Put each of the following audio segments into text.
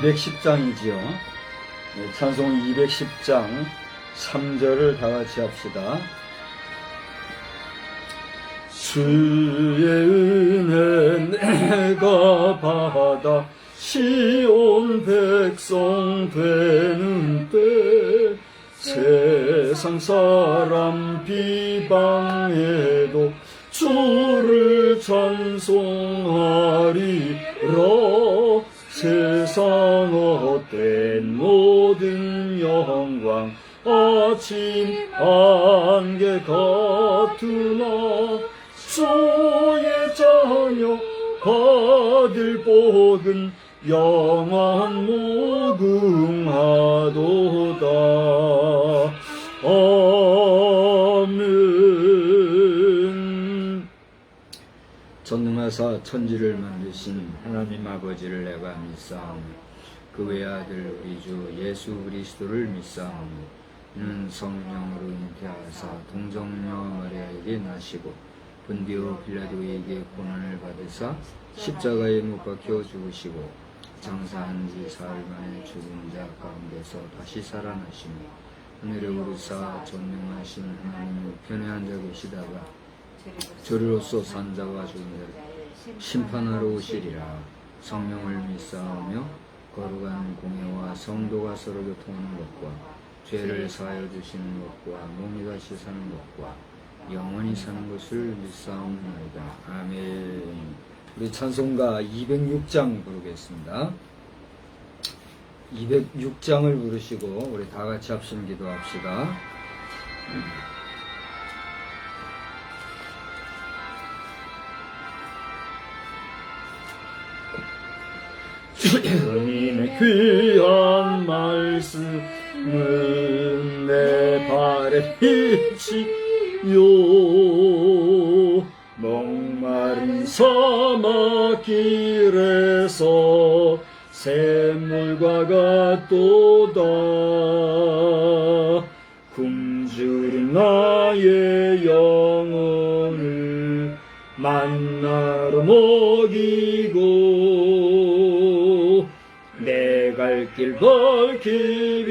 (210장이지요) 네, 찬송 210장 3절을 다 같이 합시다. 주의 은혜 내가 받아 시온 백성 되는 때 세상 사람 비방해도 주를 찬송하리라. 세상 헛된 모든 영광 아침 안개 같으나 주의 자녀 받을 복은 영원 무궁하도다. 아멘. 전능하사 천지를 만드신 하나님 아버지를 내가 믿사오니 그 외아들 우리 주 예수 그리스도를 믿사오니 이는 성령으로 잉태하사 동정녀 마리아에게 나시고 본디오 빌라도에게 고난을 받으사 십자가에 못 박혀 죽으시고 장사한 지 사흘 만에 죽은 자 가운데서 다시 살아나시며 하늘에 오르사 전능하신 하나님 우편에 앉아 계시다가 저리로서 산자와 죽은 자를 심판하러 오시리라. 성령을 믿사오며 거룩한 공예와 성도가 서로 교통하는 것과 죄를 사하여 주시는 것과 몸이 다시 사는 것과 영원히 사는 것을 믿사옵나이다. 아멘. 우리 찬송가 206장 부르겠습니다. 206장을 부르시고 우리 다 같이 합심 기도합시다. 주님의 귀한 말씀은 내 발의 빛이요 목마른 사막길에서 샘물과 같도다. 굶주린 나의 영혼을 만나러 먹이고 내 갈 길 밝히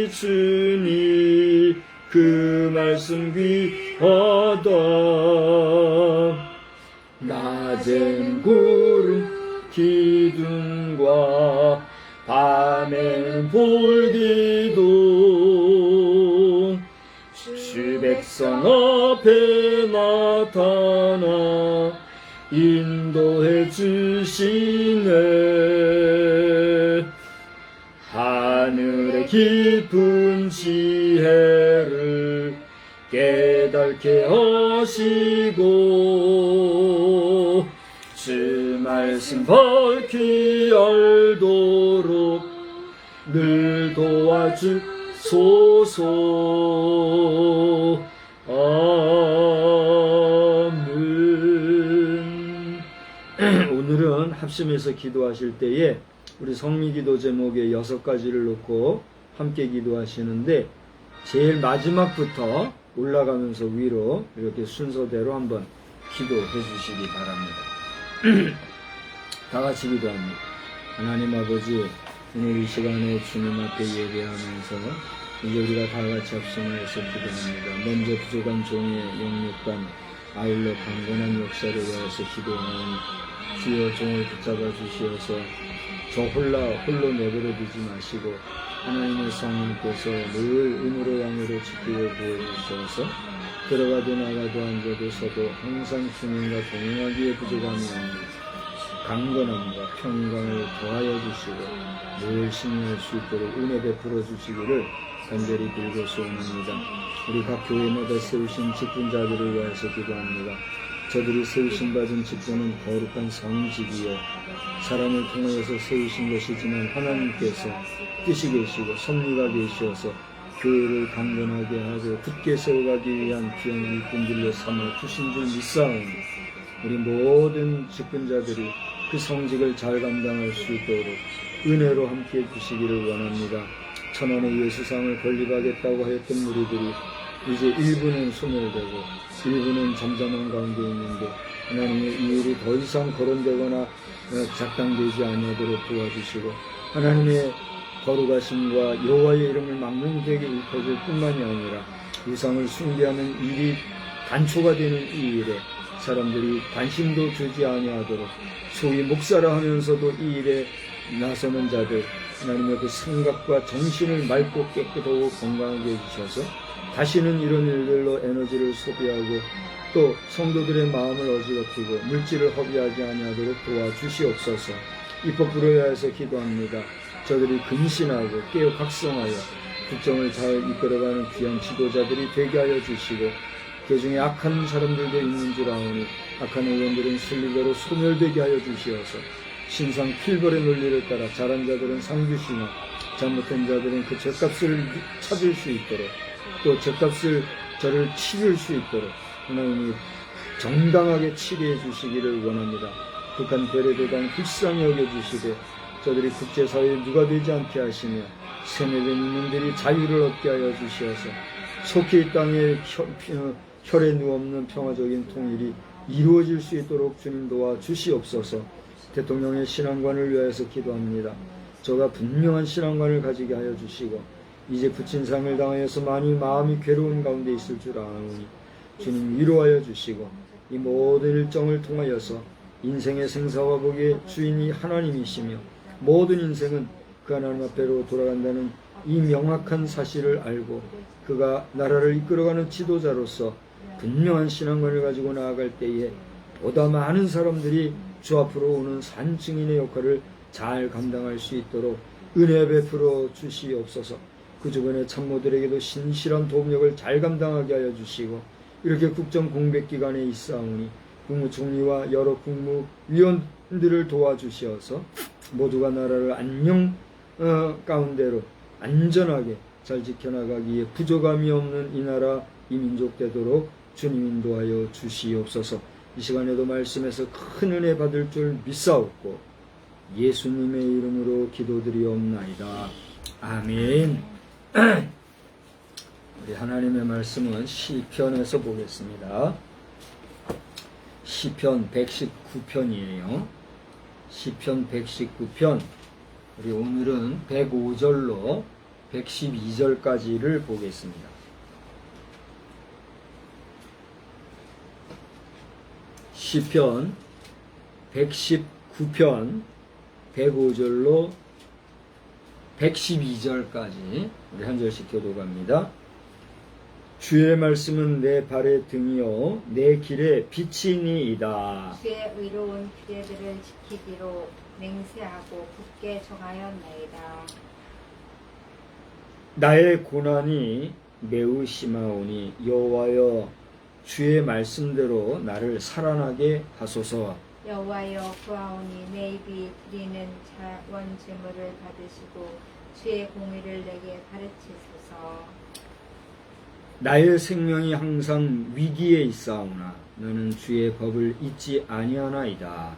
비추니 그 말씀 귀하다. 낮엔 구름 기둥과 밤엔 불기둥 주 백성 앞에 나타나 인도해 주시네. 하늘의 깊은 지혜를 깨닫게 하시고 주 말씀 밝히 알도록 늘 도와주소서. 아멘. 오늘은 합심해서 기도하실 때에 우리 성미기도 제목에 6가지를 놓고 함께 기도하시는데 제일 마지막부터 올라가면서 위로 이렇게 순서대로 한번 기도해 주시기 바랍니다. 다 같이 기도합니다. 하나님 아버지, 오늘 이 시간에 주님 앞에 예배하면서 이제 우리가 다 같이 합심해서 기도합니다. 먼저 부족한 종의 영육간 아울러 강건한 역사를 위해서 기도하오니 주여 종을 붙잡아 주시어서 저 홀로 내버려 두지 마시고 하나님의 성령께서 늘 은으로 양으로 지키고 구해주셔서 들어가도 나가도 앉아도 서도 항상 주님과 동행하기에 부족함이 없는 강건함과 평강을 더하여 주시고 늘 승리할 수 있도록 은혜 베풀어 주시기를 간절히 빌고 소원합니다. 우리 각 교회마다 세우신 직분자들을 위해서 기도합니다. 저들이 세우신 받은 직분은 거룩한 성직이요 사람을 통하여서 세우신 것이지만 하나님께서 뜻이 계시고 섭리가 계시어서 교회를 강건하게 하고 굳게 세워가기 위한 귀한 일꾼들로 삼아 주신 줄 믿사오니 우리 모든 직분자들이 그 성직을 잘 감당할 수 있도록 은혜로 함께해 주시기를 원합니다. 천안의 예수상을 건립하겠다고 하였던 무리들이 이제 일부는 소멸되고 일부는 잠잠한 가운데 있는데 하나님의 이 일이 더 이상 거론되거나 작당되지 아니하도록 도와주시고 하나님의 거룩하심과 여호와의 이름을 망명되게 일컬을 뿐만이 아니라 우상을 숭배하는 일이 단초가 되는 이 일에 사람들이 관심도 주지 아니하도록 소위 목사라 하면서도 이 일에 나서는 자들 하나님의 그 생각과 정신을 맑고 깨끗하고 건강하게 해주셔서 다시는 이런 일들로 에너지를 소비하고 또 성도들의 마음을 어지럽히고 물질을 허비하지 아니하도록 도와주시옵소서. 입법부를 위하여서 기도합니다. 저들이 근신하고 깨어 각성하여 국정을 잘 이끌어가는 귀한 지도자들이 되게 하여 주시고 그 중에 악한 사람들도 있는 줄 아오니 악한 의원들은 순리대로 소멸되게 하여 주시어서 신상 필벌의 논리를 따라 잘한 자들은 상 주시나 잘못한 자들은 그 죗값을 찾을 수 있도록 또 죗값을 저를 치를 수 있도록 하나님이 정당하게 치료해 주시기를 원합니다. 북한 베레도당 불쌍히 여겨주시되 저들이 국제사회에 누가 되지 않게 하시며 세뇌된 인민들이 자유를 얻게 하여 주시어서 속히 이 땅에 혈에 누없는 평화적인 통일이 이루어질 수 있도록 주님 도와 주시옵소서. 대통령의 신앙관을 위하여서 기도합니다. 저가 분명한 신앙관을 가지게 하여 주시고 이제 부친상을 당하여서 많이 마음이 괴로운 가운데 있을 줄 아오니 주님 위로하여 주시고 이 모든 일정을 통하여서 인생의 생사화복의 주인이 하나님이시며 모든 인생은 그 하나님 앞에로 돌아간다는 이 명확한 사실을 알고 그가 나라를 이끌어가는 지도자로서 분명한 신앙관을 가지고 나아갈 때에 보다 많은 사람들이 주 앞으로 오는 산증인의 역할을 잘 감당할 수 있도록 은혜 베풀어 주시옵소서. 그 주변의 참모들에게도 신실한 도움력을 잘 감당하게 하여 주시고 이렇게 국정 공백 기간에 있사오니 국무총리와 여러 국무위원들을 도와주시어서 모두가 나라를 안녕 가운데로 안전하게 잘 지켜나가기에 부족함이 없는 이 나라 이 민족 되도록 주님 인도하여 주시옵소서. 이 시간에도 말씀에서 큰 은혜 받을 줄 믿사옵고 예수님의 이름으로 기도드리옵나이다. 아멘. 우리 하나님의 말씀은 시편에서 보겠습니다. 시편 119편이에요. 시편 119편. 우리 오늘은 105절로 112절까지를 보겠습니다. 시편 119편 105절로 112절까지 우리 한 절씩 교독합니다. 주의 말씀은 내 발의 등이요 내 길에 빛이니이다. 주의 의로운 규례들을 지키기로 맹세하고 굳게 정하였나이다. 나의 고난이 매우 심하오니 여호와여 주의 말씀대로 나를 살아나게 하소서. 여호와여 구하오니 내 입이 드리는 자원 제물을 받으시고 주의 공의를 내게 가르치소서. 나의 생명이 항상 위기에 있사오나 나는 주의 법을 잊지 아니하나이다.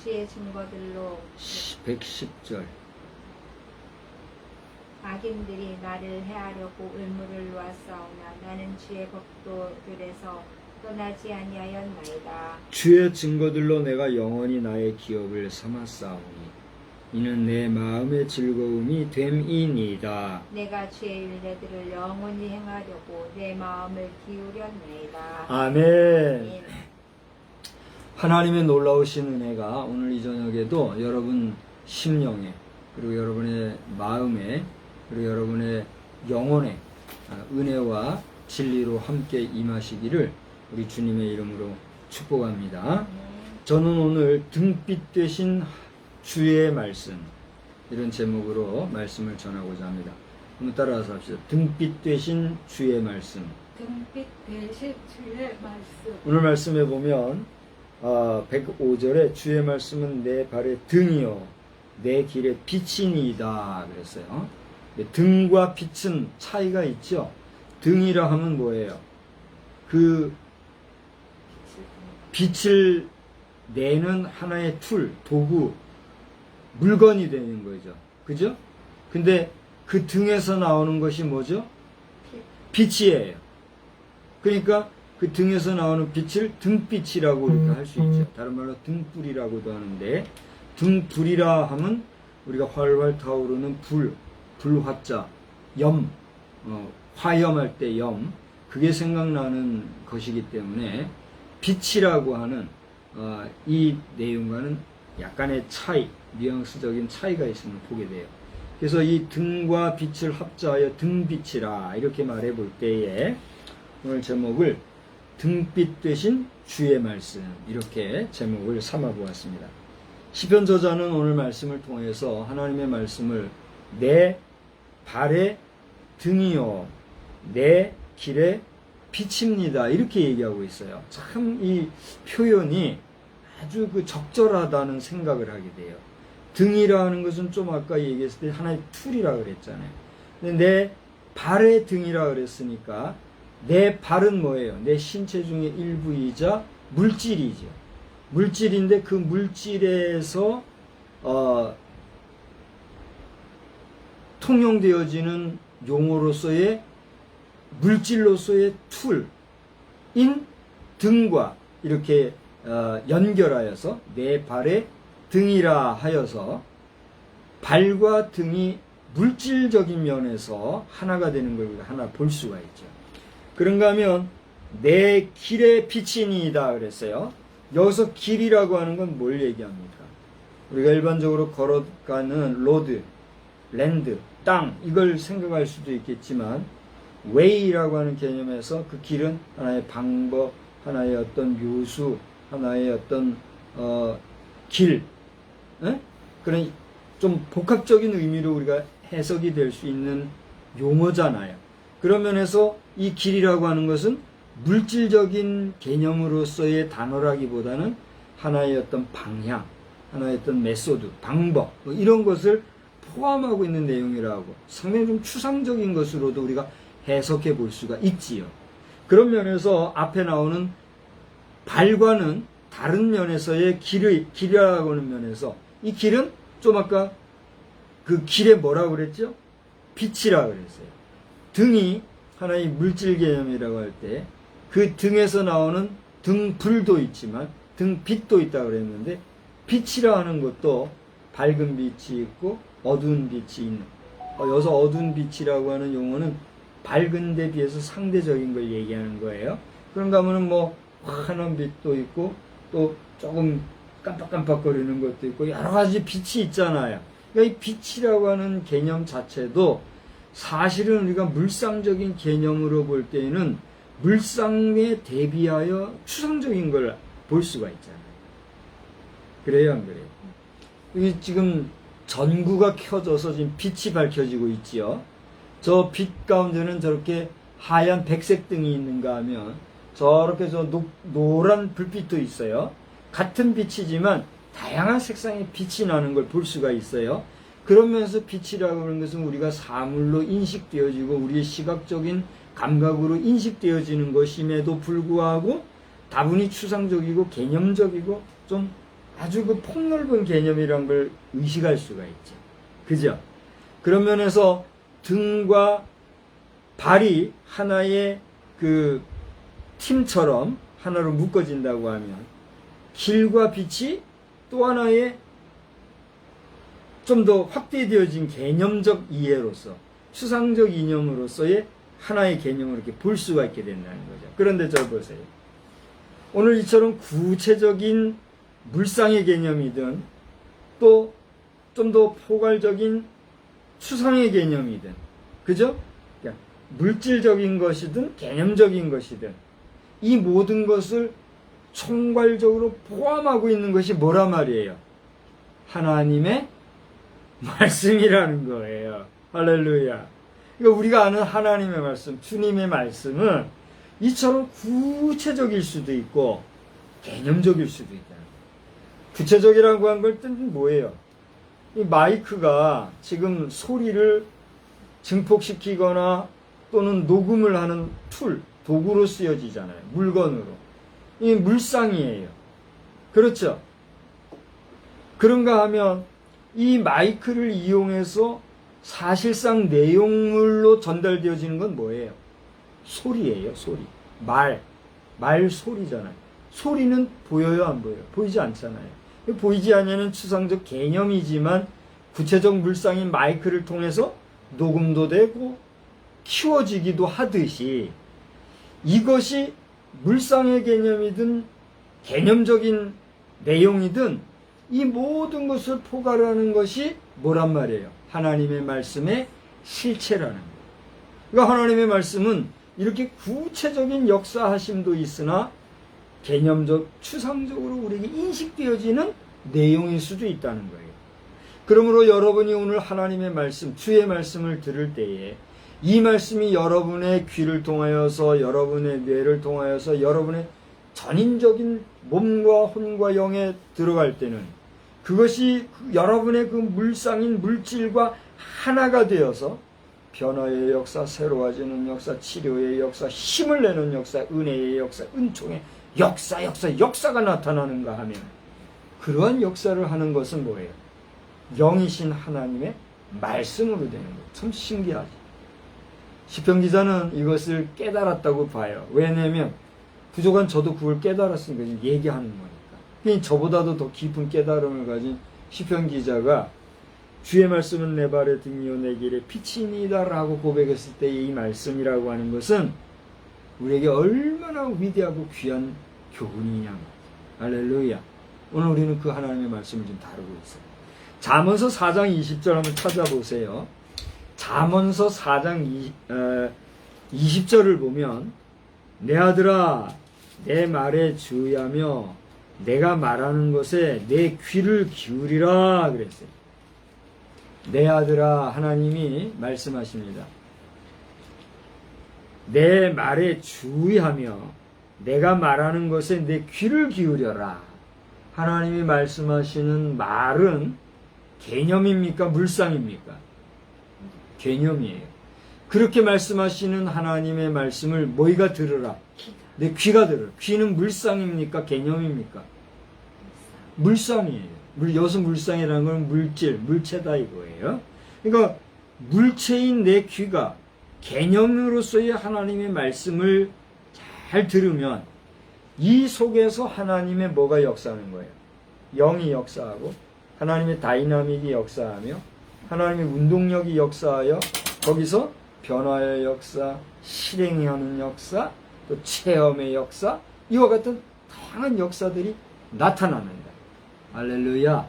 주의 증거들로 110절. 악인들이 나를 해하려고 울무를 놓았사오나 나는 주의 법도들에서 떠나지 아니하였나이다. 주의 증거들로 내가 영원히 나의 기업을 삼았사오니 이는 내 마음의 즐거움이 됨이니이다. 내가 주의 율례들을 영원히 행하려고 내 마음을 기울였나이다. 아멘. 하나님의 놀라우신 은혜가 오늘 이 저녁에도 여러분 심령에 그리고 여러분의 마음에 그리고 여러분의 영혼에 은혜와 진리로 함께 임하시기를 우리 주님의 이름으로 축복합니다. 저는 오늘 등빛 되신 주의 말씀 이런 제목으로 말씀을 전하고자 합니다. 한번 따라서 합시다. 등빛 되신 주의 말씀. 등빛 되신 주의 말씀. 오늘 말씀에 보면 105절에 주의 말씀은 내 발의 등이요 내 길의 빛이니이다 그랬어요. 등과 빛은 차이가 있죠. 등이라 하면 뭐예요? 그 빛을 내는 하나의 툴, 도구, 물건이 되는 거죠. 그죠? 근데 그 등에서 나오는 것이 뭐죠? 빛이에요. 그러니까 그 등에서 나오는 빛을 등빛이라고 이렇게 할 수 있죠. 다른 말로 등불이라고도 하는데, 등불이라 하면 우리가 활활 타오르는 불화자, 염, 화염할 때 염, 그게 생각나는 것이기 때문에 빛이라고 하는 이 내용과는 약간의 차이, 뉘앙스적인 차이가 있음을 보게 돼요. 그래서 이 등과 빛을 합자하여 등빛이라 이렇게 말해 볼 때에 오늘 제목을 등빛 되신 주의 말씀, 이렇게 제목을 삼아 보았습니다. 시편 저자는 오늘 말씀을 통해서 하나님의 말씀을 내 발의 등이요 내 길의 빛입니다, 이렇게 얘기하고 있어요. 참 이 표현이 아주 적절하다는 생각을 하게 돼요. 등이라는 것은 좀 아까 얘기했을 때 하나의 툴이라 그랬잖아요. 근데 내 발의 등이라 그랬으니까 내 발은 뭐예요? 내 신체 중의 일부이자 물질이죠. 물질인데 그 물질에서 통용되어지는 용어로서의 물질로서의 툴인 등과 이렇게 연결하여서 내 발의 등이라 하여서 발과 등이 물질적인 면에서 하나가 되는 걸 우리가 하나 볼 수가 있죠. 그런가 하면 내 길의 빛이니이다 그랬어요. 여기서 길이라고 하는 건 뭘 얘기합니까? 우리가 일반적으로 걸어가는 로드, 랜드, 땅, 이걸 생각할 수도 있겠지만 웨이라고 하는 개념에서 그 길은 하나의 방법, 하나의 어떤 요수, 하나의 어떤 길, 그런 좀 복합적인 의미로 우리가 해석이 될 수 있는 용어잖아요. 그런 면에서 이 길이라고 하는 것은 물질적인 개념으로서의 단어라기보다는 하나의 어떤 방향, 하나의 어떤 메소드, 방법, 이런 것을 포함하고 있는 내용이라고 상당히 좀 추상적인 것으로도 우리가 해석해 볼 수가 있지요. 그런 면에서 앞에 나오는 발과는 다른 면에서의 길이라고 하는 면에서 이 길은 좀 아까 그 길에 뭐라고 그랬죠? 빛이라고 그랬어요. 등이 하나의 물질 개념이라고 할 때 그 등에서 나오는 등불도 있지만 등빛도 있다고 그랬는데 빛이라 하는 것도 밝은 빛이 있고 어두운 빛이 있는, 여기서 어두운 빛이라고 하는 용어는 밝은 데 비해서 상대적인 걸 얘기하는 거예요. 그런가 하면은 뭐 환한 빛도 있고 또 조금 깜빡깜빡거리는 것도 있고 여러 가지 빛이 있잖아요. 그러니까 이 빛이라고 하는 개념 자체도 사실은 우리가 물상적인 개념으로 볼 때에는 물상에 대비하여 추상적인 걸 볼 수가 있잖아요. 그래요, 안 그래요? 여기 지금 전구가 켜져서 지금 빛이 밝혀지고 있지요. 저 빛 가운데는 저렇게 하얀 백색 등이 있는가 하면 저렇게 저 노란 불빛도 있어요. 같은 빛이지만 다양한 색상의 빛이 나는 걸 볼 수가 있어요. 그러면서 빛이라고 하는 것은 우리가 사물로 인식되어지고 우리의 시각적인 감각으로 인식되어지는 것임에도 불구하고 다분히 추상적이고 개념적이고 좀 아주 폭넓은 개념이란 걸 의식할 수가 있죠. 그죠? 그런 면에서 등과 발이 하나의 그 팀처럼 하나로 묶어진다고 하면 길과 빛이 또 하나의 좀 더 확대되어진 개념적 이해로서 추상적 이념으로서의 하나의 개념을 이렇게 볼 수가 있게 된다는 거죠. 그런데 저 보세요. 오늘 이처럼 구체적인 물상의 개념이든 또 좀 더 포괄적인 추상의 개념이든, 그죠? 그러니까 물질적인 것이든 개념적인 것이든 이 모든 것을 총괄적으로 포함하고 있는 것이 뭐란 말이에요? 하나님의 말씀이라는 거예요. 할렐루야. 그러니까 우리가 아는 하나님의 말씀, 주님의 말씀은 이처럼 구체적일 수도 있고 개념적일 수도 있다. 구체적이라고 한 걸 뜻은 뭐예요? 이 마이크가 지금 소리를 증폭시키거나 또는 녹음을 하는 툴, 도구로 쓰여지잖아요. 물건으로. 이 물상이에요. 그렇죠? 그런가 하면 이 마이크를 이용해서 사실상 내용물로 전달되어지는 건 뭐예요? 소리예요, 소리. 말 소리잖아요. 소리는 보여요, 안 보여요? 보이지 않잖아요. 보이지 않는 추상적 개념이지만 구체적 물상인 마이크를 통해서 녹음도 되고 키워지기도 하듯이 이것이 물상의 개념이든 개념적인 내용이든 이 모든 것을 포괄하는 것이 뭐란 말이에요? 하나님의 말씀의 실체라는 거예요. 그러니까 하나님의 말씀은 이렇게 구체적인 역사하심도 있으나 개념적, 추상적으로 우리에게 인식되어지는 내용일 수도 있다는 거예요. 그러므로 여러분이 오늘 하나님의 말씀, 주의 말씀을 들을 때에 이 말씀이 여러분의 귀를 통하여서, 여러분의 뇌를 통하여서, 여러분의 전인적인 몸과 혼과 영에 들어갈 때는 그것이 여러분의 그 물상인 물질과 하나가 되어서 변화의 역사, 새로워지는 역사, 치료의 역사, 힘을 내는 역사, 은혜의 역사, 은총의 역사가 나타나는가 하면 그러한 역사를 하는 것은 뭐예요? 영이신 하나님의 말씀으로 되는 거예요. 참 신기하죠. 시편 기자는 이것을 깨달았다고 봐요. 왜냐하면 부족한 저도 그걸 깨달았으니까 지금 얘기하는 거니까. 그러니까 저보다도 더 깊은 깨달음을 가진 시편 기자가 주의 말씀은 내 발의 등이요 내 길의 빛이니이다 라고 고백했을 때 이 말씀이라고 하는 것은 우리에게 얼마나 위대하고 귀한 교훈이냐. 할렐루야. 오늘 우리는 그 하나님의 말씀을 좀 다루고 있어요. 잠언서 4장 20절 한번 찾아보세요. 잠언서 4장 20절을 보면 내 아들아 내 말에 주의하며 내가 말하는 것에 내 귀를 기울이라 그랬어요. 내 아들아, 하나님이 말씀하십니다. 내 말에 주의하며 내가 말하는 것에 내 귀를 기울여라. 하나님이 말씀하시는 말은 개념입니까? 물상입니까? 개념이에요. 그렇게 말씀하시는 하나님의 말씀을 너희가 들으라. 내 귀가 들으라. 귀는 물상입니까? 개념입니까? 물상이에요. 여기서 물상이라는 건 물질, 물체다 이거예요. 그러니까 물체인 내 귀가 개념으로서의 하나님의 말씀을 잘 들으면 이 속에서 하나님의 뭐가 역사하는 거예요? 영이 역사하고 하나님의 다이나믹이 역사하며 하나님의 운동력이 역사하여 거기서 변화의 역사, 실행하는 역사, 또 체험의 역사, 이와 같은 다양한 역사들이 나타납니다. 할렐루야.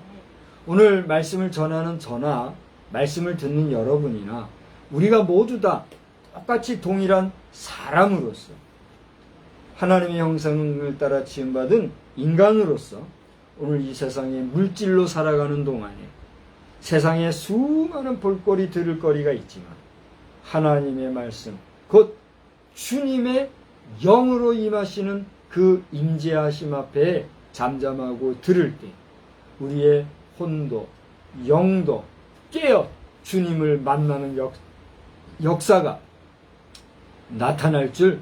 오늘 말씀을 전하는 저나 말씀을 듣는 여러분이나 우리가 모두 다 똑같이 동일한 사람으로서 하나님의 형상을 따라 지음받은 인간으로서 오늘 이 세상에 물질로 살아가는 동안에 세상에 수많은 볼거리 들을거리가 있지만 하나님의 말씀 곧 주님의 영으로 임하시는 그 임재하심 앞에 잠잠하고 들을 때 우리의 혼도 영도 깨어 주님을 만나는 역사가 나타날 줄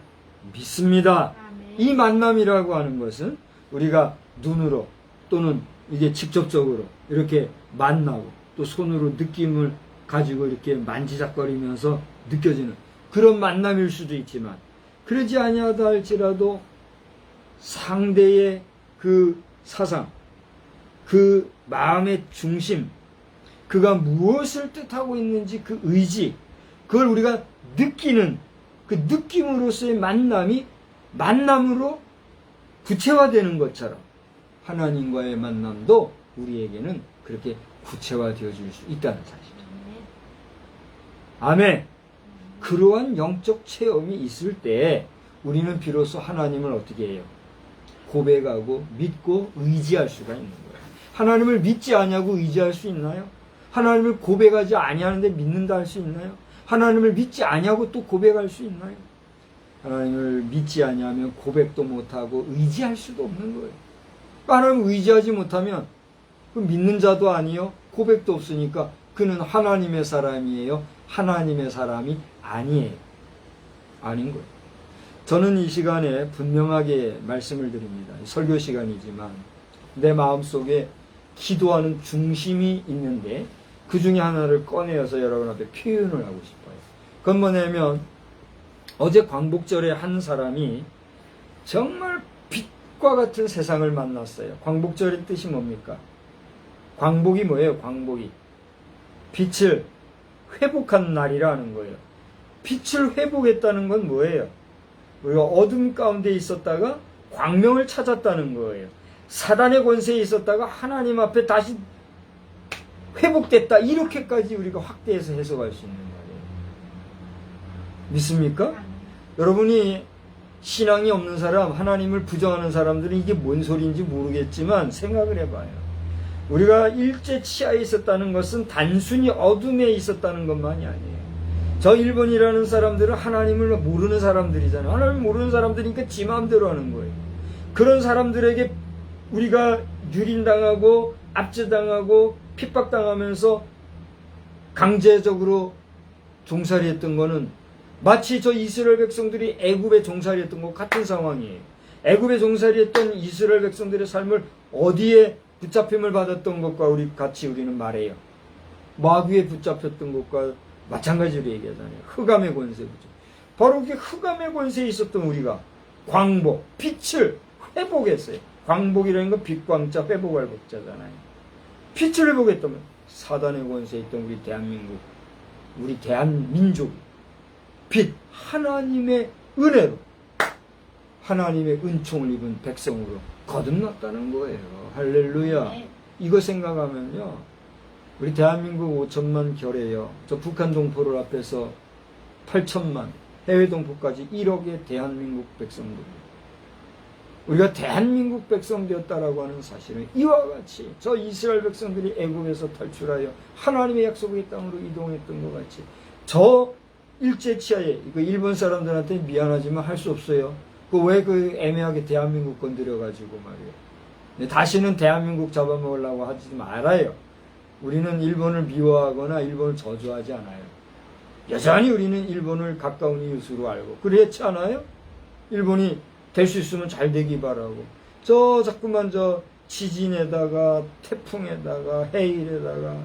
믿습니다. 이 만남이라고 하는 것은 우리가 눈으로 또는 이게 직접적으로 이렇게 만나고 또 손으로 느낌을 가지고 이렇게 만지작거리면서 느껴지는 그런 만남일 수도 있지만 그러지 아니하다 할지라도 상대의 그 사상, 그 마음의 중심, 그가 무엇을 뜻하고 있는지 그 의지, 그걸 우리가 느끼는 그 느낌으로서의 만남이 만남으로 구체화되는 것처럼 하나님과의 만남도 우리에게는 그렇게 구체화되어질 수 있다는 사실이죠. 아멘. 그러한 영적 체험이 있을 때 우리는 비로소 하나님을 어떻게 해요? 고백하고 믿고 의지할 수가 있는 거예요. 하나님을 믿지 아니하고 의지할 수 있나요? 하나님을 고백하지 아니하는데 믿는다 할 수 있나요? 하나님을 믿지 아니하고 또 고백할 수 있나요? 하나님을 믿지 아니하면 고백도 못하고 의지할 수도 없는 거예요. 하나님을 의지하지 못하면 그 믿는 자도 아니요 고백도 없으니까 그는 하나님의 사람이에요? 하나님의 사람이 아니에요. 아닌 거예요. 저는 이 시간에 분명하게 말씀을 드립니다. 설교 시간이지만 내 마음속에 기도하는 중심이 있는데 그 중에 하나를 꺼내어서 여러분 앞에 표현을 하고 싶어요. 그건 뭐냐면 어제 광복절에 한 사람이 정말 빛과 같은 세상을 만났어요. 광복절의 뜻이 뭡니까? 광복이 뭐예요? 광복이 빛을 회복한 날이라는 거예요. 빛을 회복했다는 건 뭐예요? 우리가 어둠 가운데 있었다가 광명을 찾았다는 거예요. 사단의 권세에 있었다가 하나님 앞에 다시 회복됐다. 이렇게까지 우리가 확대해서 해석할 수 있는 말이에요. 믿습니까? 여러분이 신앙이 없는 사람, 하나님을 부정하는 사람들은 이게 뭔 소리인지 모르겠지만 생각을 해봐요. 우리가 일제 치하에 있었다는 것은 단순히 어둠에 있었다는 것만이 아니에요. 저 일본이라는 사람들은 하나님을 모르는 사람들이잖아요. 하나님을 모르는 사람들이니까 지 마음대로 하는 거예요. 그런 사람들에게 우리가 유린당하고 압제당하고 핍박당하면서 강제적으로 종살이했던 거는 마치 저 이스라엘 백성들이 애굽에 종살이했던 것 같은 상황이에요. 애굽에 종살이했던 이스라엘 백성들의 삶을 어디에 붙잡힘을 받았던 것과 우리는 말해요. 마귀에 붙잡혔던 것과 마찬가지로 얘기하잖아요. 흑암의 권세. 바로 그 흑암의 권세에 있었던 우리가 광복, 빛을 회복했어요. 광복이라는 건 빛광자, 회복할 복자잖아요. 빛을 회복했다면 사단의 권세에 있던 우리 대한민국, 우리 대한민족, 빛, 하나님의 은혜로, 하나님의 은총을 입은 백성으로 거듭났다는 거예요. 할렐루야. 이거 생각하면요, 우리 대한민국 5천만 결해요. 저 북한 동포를 앞에서 8천만, 해외 동포까지 1억의 대한민국 백성들. 우리가 대한민국 백성 되었다라고 하는 사실은 이와 같이 저 이스라엘 백성들이 애굽에서 탈출하여 하나님의 약속의 땅으로 이동했던 것 같이 저 일제 치하에 그 일본 사람들한테 미안하지만 할 수 없어요. 왜 그 애매하게 대한민국 건드려가지고 말이에요. 다시는 대한민국 잡아먹으려고 하지 말아요. 우리는 일본을 미워하거나 일본을 저주하지 않아요. 여전히 우리는 일본을 가까운 이웃으로 알고 그렇지 않아요? 일본이 될 수 있으면 잘 되기 바라고 자꾸만 지진에다가 태풍에다가 해일에다가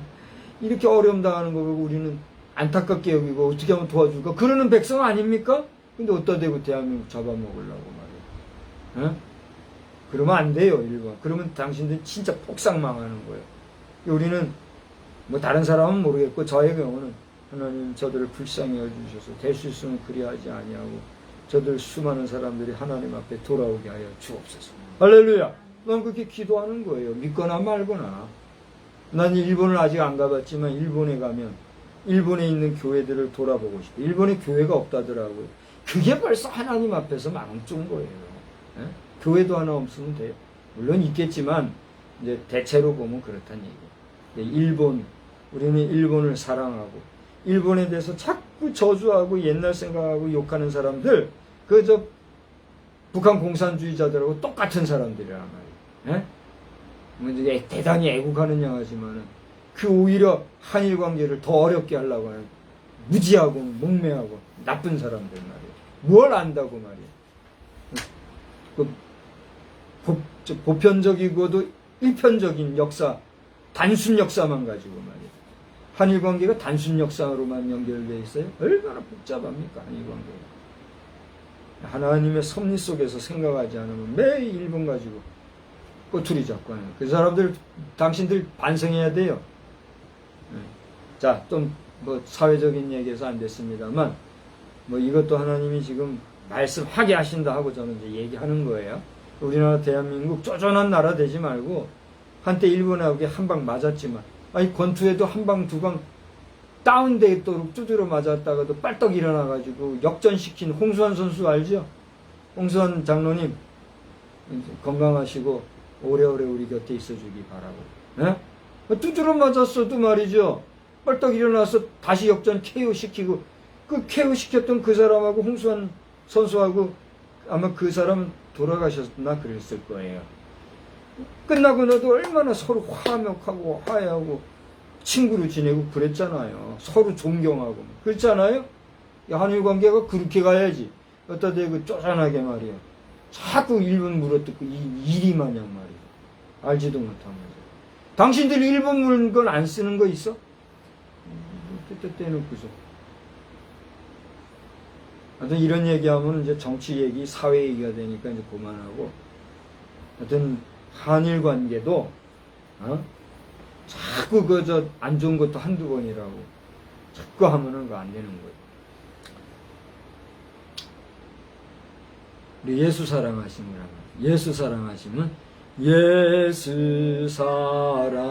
이렇게 어려움 당하는 거 보고 우리는 안타깝게 여기고 어떻게 하면 도와줄까 그러는 백성 아닙니까? 근데 어디다 대고 대한민국 잡아먹으려고 말이에요. 에? 그러면 안 돼요. 일본. 그러면 당신들 진짜 폭삭 망하는 거예요. 우리는 뭐 다른 사람은 모르겠고 저의 경우는 하나님 저들을 불쌍히 여주셔서 될 수 있으면 그리하지 아니하고 저들 수많은 사람들이 하나님 앞에 돌아오게 하여 주옵소서. 할렐루야. 난 그렇게 기도하는 거예요. 믿거나 말거나. 난 일본을 아직 안 가봤지만 일본에 가면 일본에 있는 교회들을 돌아보고 싶어. 일본에 교회가 없다더라고요. 그게 벌써 하나님 앞에서 망한 거예요. 에? 교회도 하나 없으면 돼요. 물론 있겠지만 이제 대체로 보면 그렇다는 얘기예요. 우리는 일본을 사랑하고 일본에 대해서 자꾸 저주하고 옛날 생각하고 욕하는 사람들 북한 공산주의자들하고 똑같은 사람들이란 말이에요. 대단히 애국하는 양하지만은 그 오히려 한일 관계를 더 어렵게 하려고 하는 무지하고 목매하고 나쁜 사람들 말이에요. 뭘 안다고 말이에요. 보편적이고도 일편적인 역사, 단순 역사만 가지고 말이에요. 한일 관계가 단순 역사로만 연결되어 있어요? 얼마나 복잡합니까, 한일 관계가. 하나님의 섭리 속에서 생각하지 않으면 매일 일본 가지고 꼬투리 잡고 하는 그 사람들, 당신들 반성해야 돼요. 자, 좀 사회적인 얘기해서 안 됐습니다만 이것도 하나님이 지금 말씀하게 하신다 하고 저는 이제 얘기하는 거예요. 우리나라 대한민국 쪼잔한 나라 되지 말고 한때 일본하고 한 방 맞았지만 권투에도 한 방 두 방 다운되도록 두드려 맞았다가도 빨떡 일어나가지고 역전시킨 홍수환 선수 알죠? 홍수환 장로님 건강하시고 오래오래 우리 곁에 있어주기 바라고. 두드려 맞았어도 말이죠. 빨떡 일어나서 다시 역전 KO 시키고 그 KO 시켰던 그 사람하고 홍수환 선수하고 아마 그 사람 돌아가셨나 그랬을 거예요. 끝나고 나도 얼마나 서로 화목하고 화해하고 친구로 지내고 그랬잖아요. 서로 존경하고 그렇잖아요. 한일 관계가 그렇게 가야지. 어디다 대고 쪼잔하게 말이야. 자꾸 일본 물어뜯고 일이 마냥 말이야. 알지도 못하면서. 당신들 일본 물건 안 쓰는 거 있어? 떼놓고서. 하여튼 이런 얘기하면 이제 정치 얘기, 사회 얘기가 되니까 이제 그만하고. 하여튼 한일 관계도, 자꾸 안 좋은 것도 한두 번이라고. 자꾸 하면은 그거 안 되는 거예요. 우리 예수 사랑하시면, 예수 사랑하시면, 예수 사랑하심은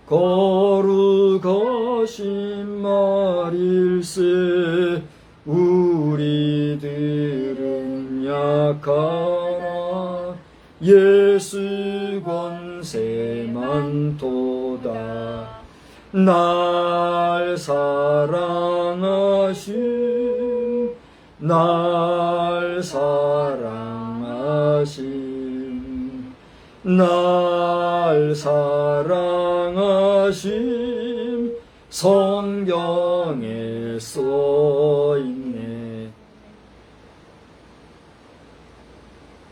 거룩하신 말일세. 우리들은 약하나 예수 권세만 도다. 날 사랑하심, 날 사랑하심, 날 사랑하심, 성경에 써있네.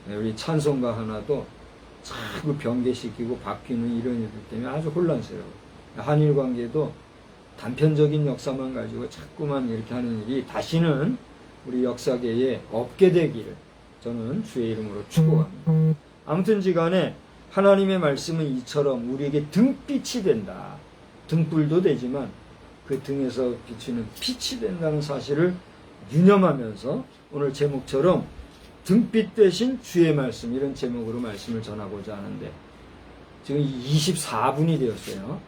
우리 찬송가 하나도 자꾸 변개시키고 바뀌는 이런 일들 때문에 아주 혼란스러워. 한일 관계도 단편적인 역사만 가지고 자꾸만 이렇게 하는 일이 다시는 우리 역사계에 없게 되기를 저는 주의 이름으로 축복합니다. 아무튼지간에 하나님의 말씀은 이처럼 우리에게 등빛이 된다. 등불도 되지만 그 등에서 비추는 빛이 된다는 사실을 유념하면서 오늘 제목처럼 등빛 대신 주의 말씀, 이런 제목으로 말씀을 전하고자 하는데 지금 24분이 되었어요.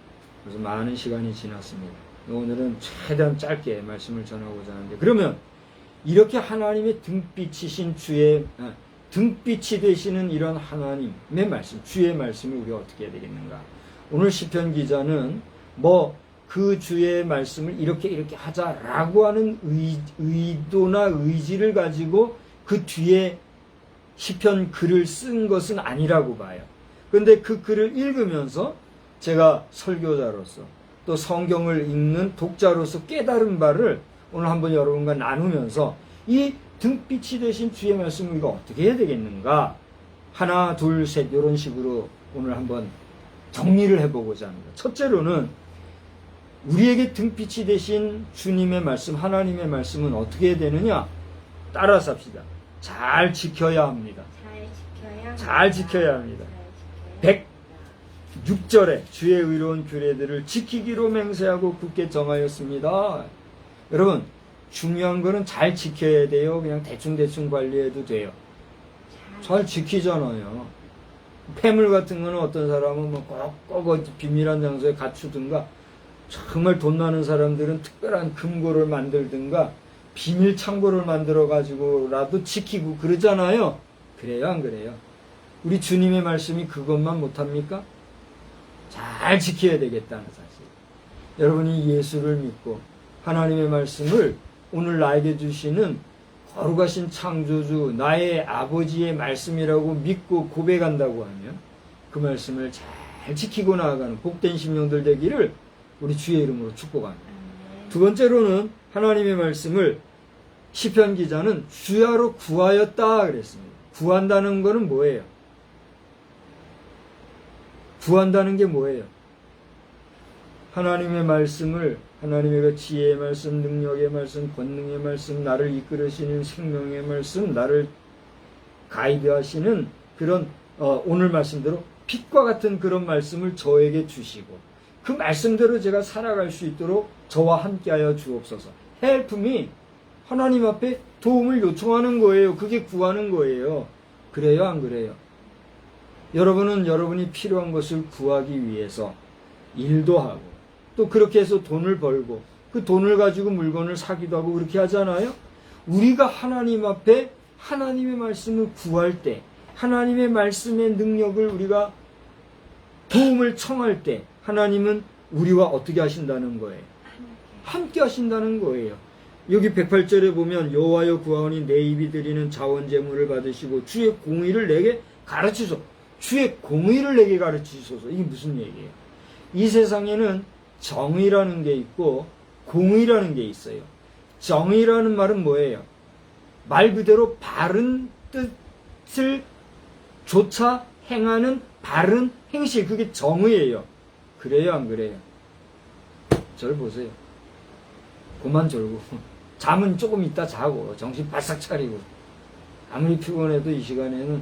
그래서 많은 시간이 지났습니다. 오늘은 최대한 짧게 말씀을 전하고자 하는데, 그러면 이렇게 하나님의 등빛이신 등빛이 되시는 이런 하나님의 말씀, 주의 말씀을 우리가 어떻게 해야 되겠는가? 오늘 시편 기자는 그 주의 말씀을 이렇게 하자라고 하는 의도나 의지를 가지고 그 뒤에 시편 글을 쓴 것은 아니라고 봐요. 그런데 그 글을 읽으면서 제가 설교자로서 또 성경을 읽는 독자로서 깨달은 바를 오늘 한번 여러분과 나누면서 이 등빛이 되신 주의 말씀을 우리가 어떻게 해야 되겠는가? 하나, 둘, 셋 이런 식으로 오늘 한번 정리를 해보고자 합니다. 첫째로는 우리에게 등빛이 되신 주님의 말씀, 하나님의 말씀은 어떻게 해야 되느냐? 따라서 합시다. 잘 지켜야 합니다. 잘 지켜야 합니다. 106절에 주의 의로운 규례들을 지키기로 맹세하고 굳게 정하였습니다. 여러분, 중요한 거는 잘 지켜야 돼요? 그냥 대충대충 관리해도 돼요? 잘 지키잖아요. 폐물 같은 거는 어떤 사람은 꼭 비밀한 장소에 갖추든가, 정말 돈 많은 사람들은 특별한 금고를 만들든가 비밀 창고를 만들어 가지고라도 지키고 그러잖아요. 그래요, 안 그래요? 우리 주님의 말씀이 그것만 못합니까? 잘 지켜야 되겠다는 사실. 여러분이 예수를 믿고 하나님의 말씀을 오늘 나에게 주시는 거룩하신 창조주 나의 아버지의 말씀이라고 믿고 고백한다고 하면 그 말씀을 잘 지키고 나아가는 복된 심령들 되기를 우리 주의 이름으로 축복합니다. 두 번째로는 하나님의 말씀을 시편 기자는 주야로 구하였다 그랬습니다. 구한다는 것은 뭐예요? 구한다는 게 뭐예요? 하나님의 말씀을, 하나님의 그 지혜의 말씀, 능력의 말씀, 권능의 말씀, 나를 이끌으시는 생명의 말씀, 나를 가이드하시는 그런 오늘 말씀대로 빛과 같은 그런 말씀을 저에게 주시고 그 말씀대로 제가 살아갈 수 있도록 저와 함께하여 주옵소서. Help me. 하나님 앞에 도움을 요청하는 거예요. 그게 구하는 거예요. 그래요, 안 그래요? 여러분은 여러분이 필요한 것을 구하기 위해서 일도 하고 또 그렇게 해서 돈을 벌고 그 돈을 가지고 물건을 사기도 하고 그렇게 하잖아요. 우리가 하나님 앞에 하나님의 말씀을 구할 때, 하나님의 말씀의 능력을 우리가 도움을 청할 때 하나님은 우리와 어떻게 하신다는 거예요? 함께 하신다는 거예요. 여기 108절에 보면 여호와여 구하오니 내 입이 드리는 자원 제물을 받으시고 주의 공의를 내게 가르치소서. 주의 공의를 내게 가르치소서. 이게 무슨 얘기예요? 이 세상에는 정의라는 게 있고 공의라는 게 있어요. 정의라는 말은 뭐예요? 말 그대로 바른 뜻을 조차 행하는 바른 행실, 그게 정의예요. 그래요, 안 그래요? 절 보세요. 그만 졸고 잠은 조금 있다 자고 정신 바싹 차리고 아무리 피곤해도 이 시간에는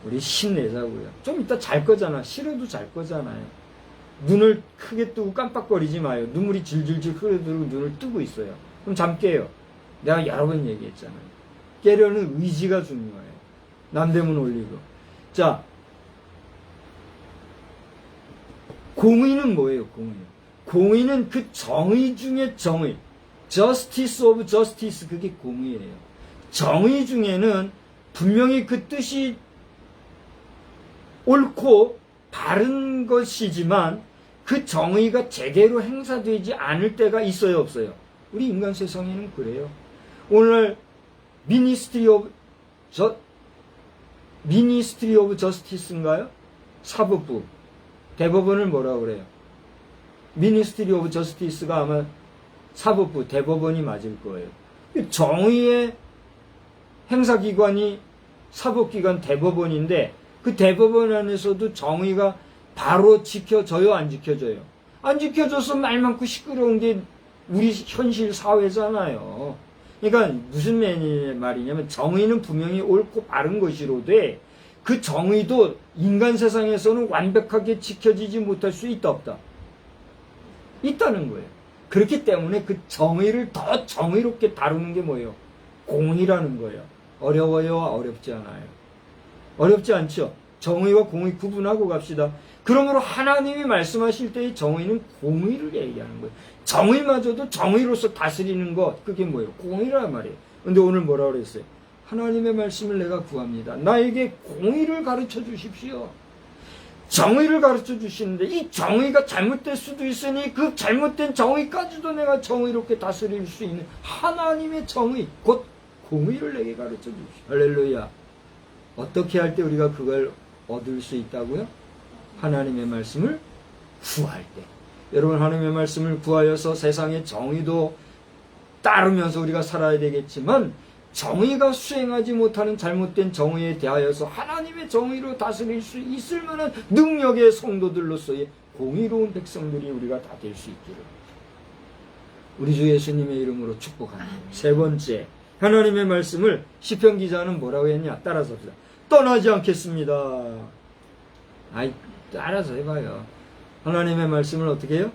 우리 힘내자고요. 좀 이따 잘 거잖아. 싫어도 잘 거잖아요. 눈을 크게 뜨고 깜빡거리지 마요. 눈물이 질질질 흐르도록 눈을 뜨고 있어요. 그럼 잠 깨요. 내가 여러 번 얘기했잖아요. 깨려는 의지가 중요해요. 남대문 올리고. 자, 공의는 뭐예요? 공의는 그 정의 중에 정의. Justice of justice, 그게 공의예요. 정의 중에는 분명히 그 뜻이 옳고 바른 것이지만 그 정의가 제대로 행사되지 않을 때가 있어요, 없어요? 우리 인간 세상에는 그래요. 오늘 Ministry of Justice인가요? 사법부. 대법원을 뭐라고 그래요? Ministry of Justice가 아마 사법부, 대법원이 맞을 거예요. 정의의 행사기관이 사법기관 대법원인데 그 대법원 안에서도 정의가 바로 지켜져요, 안 지켜져요? 안 지켜져서 말 많고 시끄러운 게 우리 현실 사회잖아요. 그러니까 무슨 말이냐면 정의는 분명히 옳고 바른 것이로되 그 정의도 인간 세상에서는 완벽하게 지켜지지 못할 수 있다, 없다? 있다는 거예요. 그렇기 때문에 그 정의를 더 정의롭게 다루는 게 뭐예요? 공의라는 거예요. 어려워요? 어렵지 않아요? 어렵지 않죠? 정의와 공의 구분하고 갑시다. 그러므로 하나님이 말씀하실 때의 정의는 공의를 얘기하는 거예요. 정의마저도 정의로서 다스리는 것, 그게 뭐예요? 공의란 말이에요. 근데 오늘 뭐라 그랬어요? 하나님의 말씀을 내가 구합니다. 나에게 공의를 가르쳐 주십시오. 정의를 가르쳐 주시는데 이 정의가 잘못될 수도 있으니 그 잘못된 정의까지도 내가 정의롭게 다스릴 수 있는 하나님의 정의, 곧 공의를 내게 가르쳐 주십시오. 할렐루야. 어떻게 할 때 우리가 그걸 얻을 수 있다고요? 하나님의 말씀을 구할 때. 여러분, 하나님의 말씀을 구하여서 세상의 정의도 따르면서 우리가 살아야 되겠지만 정의가 수행하지 못하는 잘못된 정의에 대하여서 하나님의 정의로 다스릴 수 있을 만한 능력의 성도들로서의 공의로운 백성들이 우리가 다 될 수 있기를 우리 주 예수님의 이름으로 축복합니다. 세 번째, 하나님의 말씀을 시편 기자는 뭐라고 했냐? 따라서 합시다. 떠나지 않겠습니다. 아이, 따라서 해봐요. 하나님의 말씀을 어떻게 해요?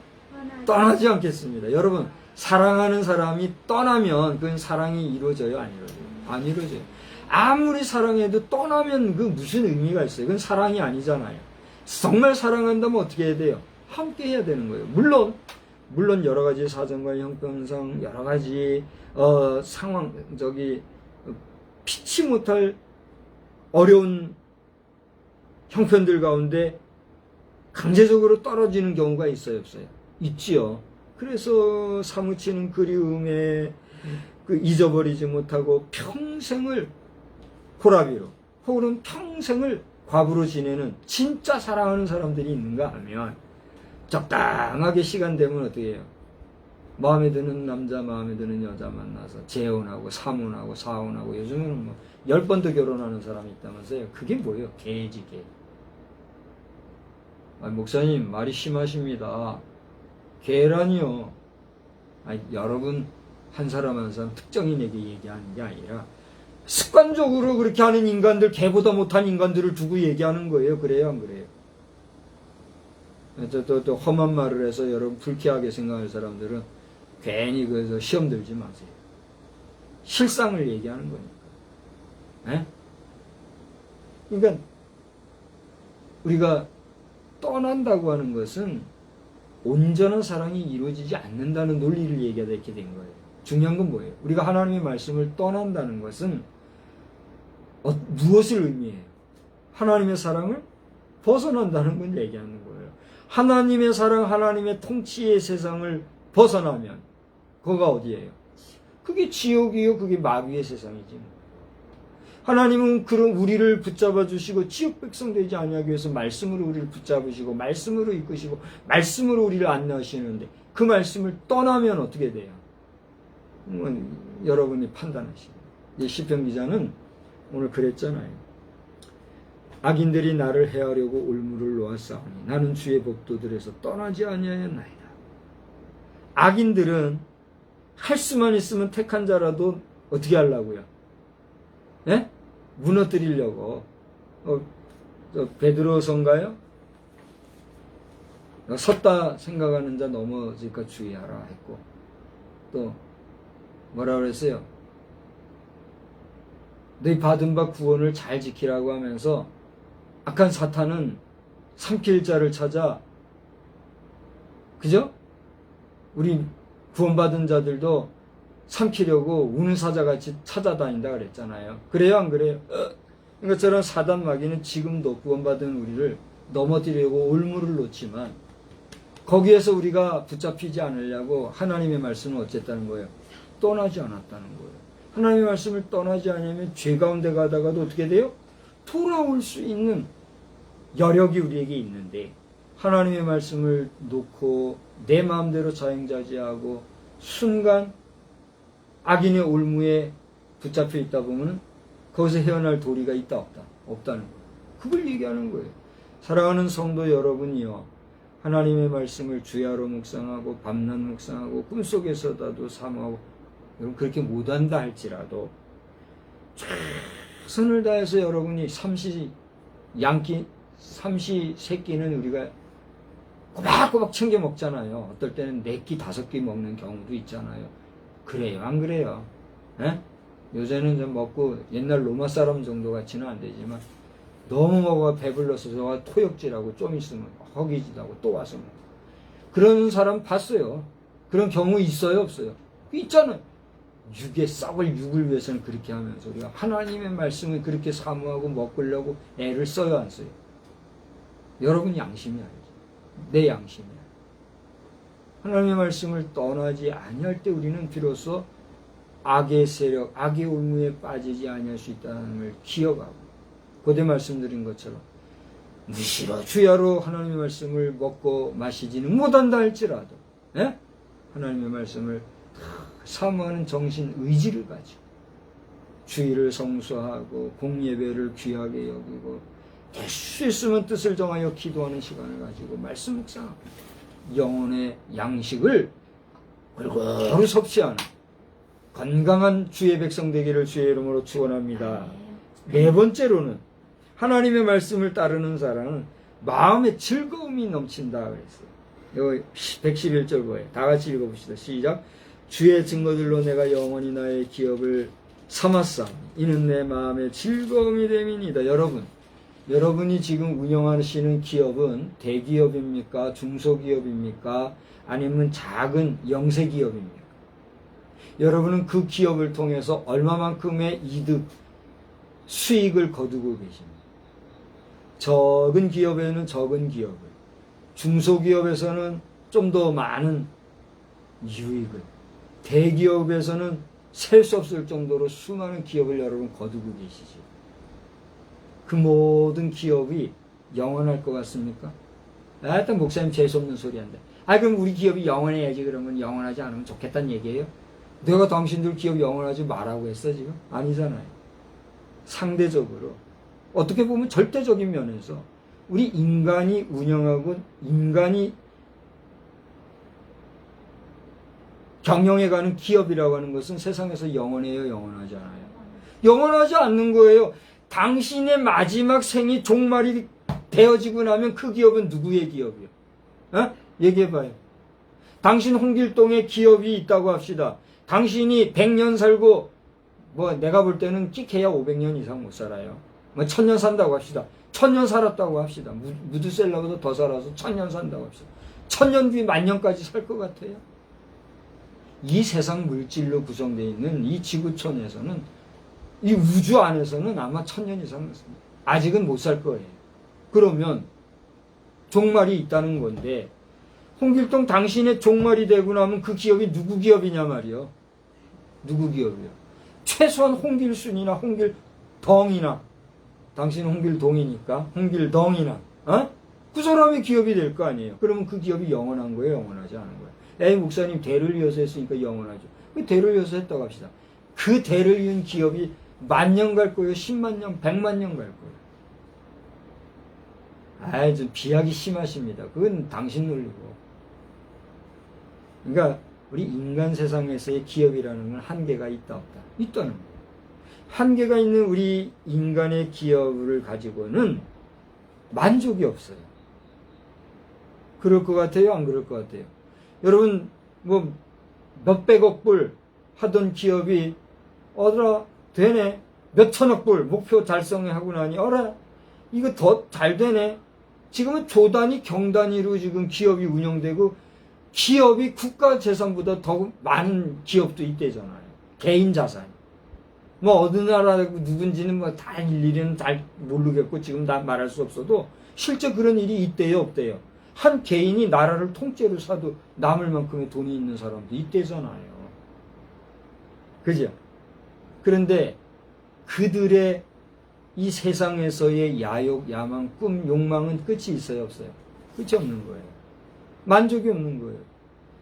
떠나지 않겠습니다. 여러분, 사랑하는 사람이 떠나면 그건 사랑이 이루어져요? 안 이루어져요? 안 이루어져요. 아무리 사랑해도 떠나면 그 무슨 의미가 있어요? 그건 사랑이 아니잖아요. 정말 사랑한다면 어떻게 해야 돼요? 함께 해야 되는 거예요. 물론 여러 가지 사정과 형편상 여러 가지 상황, 피치 못할 어려운 형편들 가운데 강제적으로 떨어지는 경우가 있어요, 없어요? 있지요. 그래서 사무치는 그리움에 잊어버리지 못하고 평생을 호라비로 혹은 평생을 과부로 지내는 진짜 사랑하는 사람들이 있는가 하면 적당하게 시간 되면 어떻게 해요? 마음에 드는 남자, 마음에 드는 여자 만나서 재혼하고 사문하고 사혼하고 요즘에는 뭐 10번도 결혼하는 사람이 있다면서요. 그게 뭐예요? 개지 개. 목사님 말이 심하십니다. 개라니요. 여러분 한 사람 한 사람 특정인에게 얘기하는 게 아니라 습관적으로 그렇게 하는 인간들, 개보다 못한 인간들을 두고 얘기하는 거예요. 그래요, 안 그래요? 또 험한 말을 해서 여러분 불쾌하게 생각할 사람들은 괜히 그래서 시험 들지 마세요. 실상을 얘기하는 거니까. 그러니까 우리가 떠난다고 하는 것은 온전한 사랑이 이루어지지 않는다는 논리를 얘기하다 이렇게 된 거예요. 중요한 건 뭐예요? 우리가 하나님의 말씀을 떠난다는 것은 무엇을 의미해요? 하나님의 사랑을 벗어난다는 걸 얘기하는 거예요. 하나님의 사랑, 하나님의 통치의 세상을 벗어나면 그거가 어디예요? 그게 지옥이요, 그게 마귀의 세상이지. 하나님은 그런 우리를 붙잡아 주시고 지옥 백성 되지 아니하기 위해서 말씀으로 우리를 붙잡으시고 말씀으로 이끄시고 말씀으로 우리를 안내하시는데 그 말씀을 떠나면 어떻게 돼요? 여러분이 판단하시고. 시편 기자는 오늘 그랬잖아요. 악인들이 나를 해하려고 올무를 놓았사오니 나는 주의 법도들에서 떠나지 아니하였나이다. 악인들은 할 수만 있으면 택한 자라도 어떻게 하려고요? 예? 무너뜨리려고. 베드로서인가요? 섰다 생각하는 자 넘어질까 주의하라 했고, 또 뭐라 그랬어요? 너희 받은 바 구원을 잘 지키라고 하면서 악한 사탄은 삼킬 자를 찾아, 그죠? 우리 구원받은 자들도 삼키려고 우는 사자같이 찾아다닌다 그랬잖아요. 그래요, 안 그래요? 이것처럼 사단 마귀는 지금도 구원받은 우리를 넘어뜨리려고 올무를 놓지만, 거기에서 우리가 붙잡히지 않으려고 하나님의 말씀은 어쨌다는 거예요? 떠나지 않았다는 거예요. 하나님의 말씀을 떠나지 않으면 죄 가운데 가다가도 어떻게 돼요? 돌아올 수 있는 여력이 우리에게 있는데, 하나님의 말씀을 놓고 내 마음대로 자행자지하고 순간 악인의 올무에 붙잡혀 있다 보면 거기서 헤어날 도리가 있다 없다? 없다는 거예요. 그걸 얘기하는 거예요. 사랑하는 성도 여러분이요, 하나님의 말씀을 주야로 묵상하고 밤낮 묵상하고 꿈속에서라도 사모하고, 여러분 그렇게 못한다 할지라도 최선을 다해서 여러분이 삼시세끼는 우리가 꼬박꼬박 챙겨 먹잖아요. 어떨 때는 4끼 5끼 먹는 경우도 있잖아요. 그래요, 안 그래요? 에? 요새는 좀 먹고 옛날 로마 사람 정도 같이는 안 되지만 너무 먹어 배불러서 저가 토역질하고 좀 있으면 허기지다고 또 와서 먹고, 그런 사람 봤어요. 그런 경우 있어요, 없어요? 있잖아요. 육을 위해서는 그렇게 하면서 우리가 하나님의 말씀을 그렇게 사모하고 먹으려고 애를 써요, 안 써요? 여러분 양심이 알죠. 내 양심이야. 하나님의 말씀을 떠나지 아니할 때 우리는 비로소 악의 세력, 악의 올무에 빠지지 아니할 수 있다는 걸 기억하고, 고대 말씀드린 것처럼 무시로 주야로 하나님의 말씀을 먹고 마시지는 못한다 할지라도, 예? 하나님의 말씀을 사모하는 정신, 의지를 가지고 주의를 성수하고 공예배를 귀하게 여기고 될 수 있으면 뜻을 정하여 기도하는 시간을 가지고 말씀 묵상하고 영혼의 양식을 골고루 섭취하는 건강한 주의 백성 되기를 주의 이름으로 축원합니다. 네 번째로는 하나님의 말씀을 따르는 사람은 마음에 즐거움이 넘친다 그랬어요. 여기 111절 뭐예요? 다 같이 읽어봅시다. 시작. 주의 증거들로 내가 영원히 나의 기업을 삼았사. 이는 내 마음에 즐거움이 됨이니이다. 여러분이 지금 운영하시는 기업은 대기업입니까? 중소기업입니까? 아니면 작은 영세기업입니까? 여러분은 그 기업을 통해서 얼마만큼의 이득, 수익을 거두고 계십니까? 적은 기업에는 적은 기업을, 중소기업에서는 좀 더 많은 유익을, 대기업에서는 셀 수 없을 정도로 수많은 기업을 여러분 거두고 계시죠. 그 모든 기업이 영원할 것 같습니까? 일단 목사님 재수없는 소리 한다. 그럼 우리 기업이 영원해야지. 그러면 영원하지 않으면 좋겠다는 얘기예요? 내가 당신들 기업 영원하지 말라고 했어 지금? 아니잖아요. 상대적으로, 어떻게 보면 절대적인 면에서 우리 인간이 운영하고 인간이 경영해가는 기업이라고 하는 것은 세상에서 영원해요, 영원하지 않아요? 영원하지 않는 거예요. 당신의 마지막 생이 종말이 되어지고 나면 그 기업은 누구의 기업이요? 얘기해봐요. 당신 홍길동에 기업이 있다고 합시다. 당신이 100년 살고, 내가 볼 때는 끼케야 500년 이상 못 살아요. 1000년 산다고 합시다. 1000년 살았다고 합시다. 무드셀러보다 더 살아서 1000년 산다고 합시다. 1000년 뒤 1000년까지 살 것 같아요? 이 세상 물질로 구성되어 있는 이 지구촌에서는, 이 우주 안에서는 아마 1000년 이상 아직은 못 살 거예요. 그러면 종말이 있다는 건데, 홍길동 당신의 종말이 되고 나면 그 기업이 누구 기업이냐 말이요. 누구 기업이요? 최소한 홍길순이나 홍길덩이나, 당신은 홍길동이니까 홍길덩이나, 그 사람의 기업이 될 거 아니에요. 그러면 그 기업이 영원한 거예요, 영원하지 않은 거예요? 목사님 대를 이어서 했으니까 영원하죠. 대를 이어서 했다고 합시다. 그 대를 이은 기업이 10,000년 갈 거예요? 100,000년, 1,000,000년 갈 거예요? 좀 비약이 심하십니다. 그건 당신 놀리고. 그러니까 우리 인간 세상에서의 기업이라는 건 한계가 있다 없다? 있다는 거예요. 한계가 있는 우리 인간의 기업을 가지고는 만족이 없어요. 그럴 것 같아요? 안 그럴 것 같아요? 여러분 뭐 몇백억 불 하던 기업이 어라 되네, 몇천억 불 목표 달성하고 나니 어라 이거 더 잘 되네. 지금은 조 단위 경 단위로 지금 기업이 운영되고 기업이 국가 재산보다 더 많은 기업도 있대잖아요. 개인 자산. 뭐 어느 나라 누군지는 뭐 다 일일이는 잘 모르겠고 지금 다 말할 수 없어도 실제 그런 일이 있대요, 없대요? 한 개인이 나라를 통째로 사도 남을 만큼의 돈이 있는 사람도 있대잖아요. 그죠? 그런데 그들의 이 세상에서의 야욕, 야망, 꿈, 욕망은 끝이 있어요, 없어요? 끝이 없는 거예요. 만족이 없는 거예요.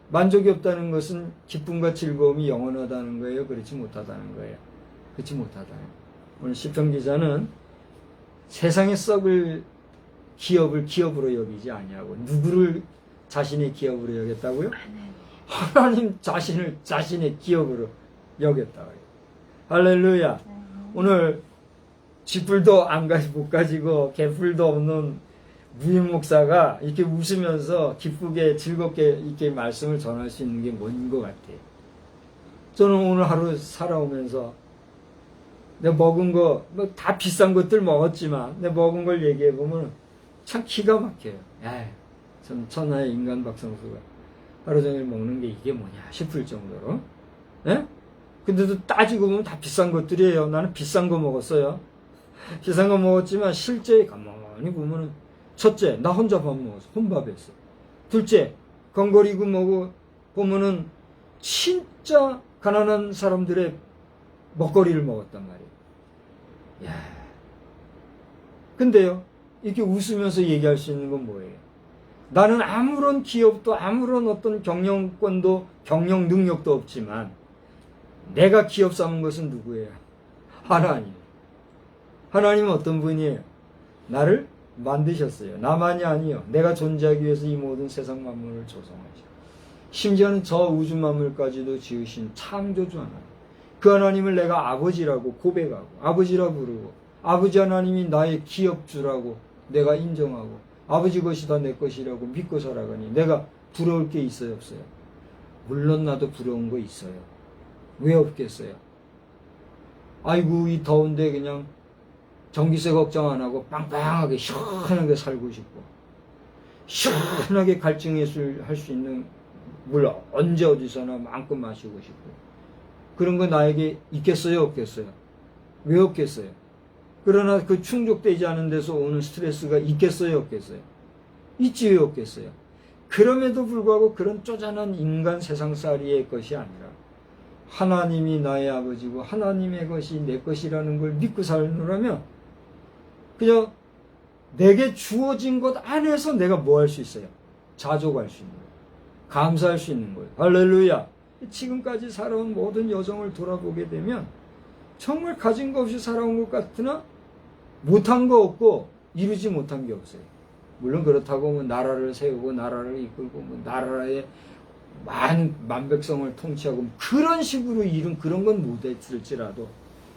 만족이 없다는 것은 기쁨과 즐거움이 영원하다는 거예요, 그렇지 못하다는 거예요? 그렇지 못하다. 오늘 시편 기자는 세상에 썩을 기업을 기업으로 여기지 아니하고 누구를 자신의 기업으로 여겼다고요? 하나님 자신을 자신의 기업으로 여겼다고요. 할렐루야. 오늘 쥐뿔도 못 가지고 개뿔도 없는 무임 목사가 이렇게 웃으면서 기쁘게 즐겁게 이렇게 말씀을 전할 수 있는 게 뭔 것 같아요. 저는 오늘 하루 살아오면서 내가 먹은 거, 뭐 다 비싼 것들 먹었지만, 내가 먹은 걸 얘기해보면 참 기가 막혀요. 전 천하의 인간 박성수가 하루 종일 먹는 게 이게 뭐냐 싶을 정도로. 예? 근데도 따지고 보면 다 비싼 것들이에요. 나는 비싼 거 먹었어요. 비싼 거 먹었지만 실제 가만히 보면은 첫째, 나 혼자 밥 먹었어. 혼밥했어. 둘째, 건거리고 뭐고 보면은 진짜 가난한 사람들의 먹거리를 먹었단 말이에요. 야. 근데요, 이렇게 웃으면서 얘기할 수 있는 건 뭐예요? 나는 아무런 기업도 아무런 어떤 경영권도 경영 능력도 없지만 내가 기업 삼은 것은 누구예요? 하나님. 하나님은 어떤 분이에요? 나를 만드셨어요. 나만이 아니요. 내가 존재하기 위해서 이 모든 세상 만물을 조성하시고 심지어는 저 우주 만물까지도 지으신 창조주 하나님. 그 하나님을 내가 아버지라고 고백하고 아버지라 부르고 아버지 하나님이 나의 기업주라고 내가 인정하고 아버지 것이 다 내 것이라고 믿고 살아가니 내가 부러울 게 있어요, 없어요? 물론 나도 부러운 거 있어요. 왜 없겠어요? 아이고 이 더운데 그냥 전기세 걱정 안 하고 빵빵하게 시원하게 살고 싶고 시원하게 갈증해술 할 수 있는 물 언제 어디서나 마음껏 마시고 싶고 그런 거 나에게 있겠어요, 없겠어요? 왜 없겠어요? 그러나 그 충족되지 않은 데서 오는 스트레스가 있겠어요, 없겠어요? 있지 왜 없겠어요? 그럼에도 불구하고 그런 쪼잔한 인간 세상살이의 것이 아니라 하나님이 나의 아버지고 하나님의 것이 내 것이라는 걸 믿고 살느라면 그냥 내게 주어진 것 안에서 내가 뭐 할 수 있어요? 자족할 수 있는 거예요. 감사할 수 있는 거예요. 할렐루야. 지금까지 살아온 모든 여정을 돌아보게 되면 정말 가진 거 없이 살아온 것 같으나 못한 거 없고 이루지 못한 게 없어요. 물론 그렇다고 뭐 나라를 세우고 나라를 이끌고 뭐 나라의 만백성을 통치하고 그런 식으로 이룬 그런 건 못했을지라도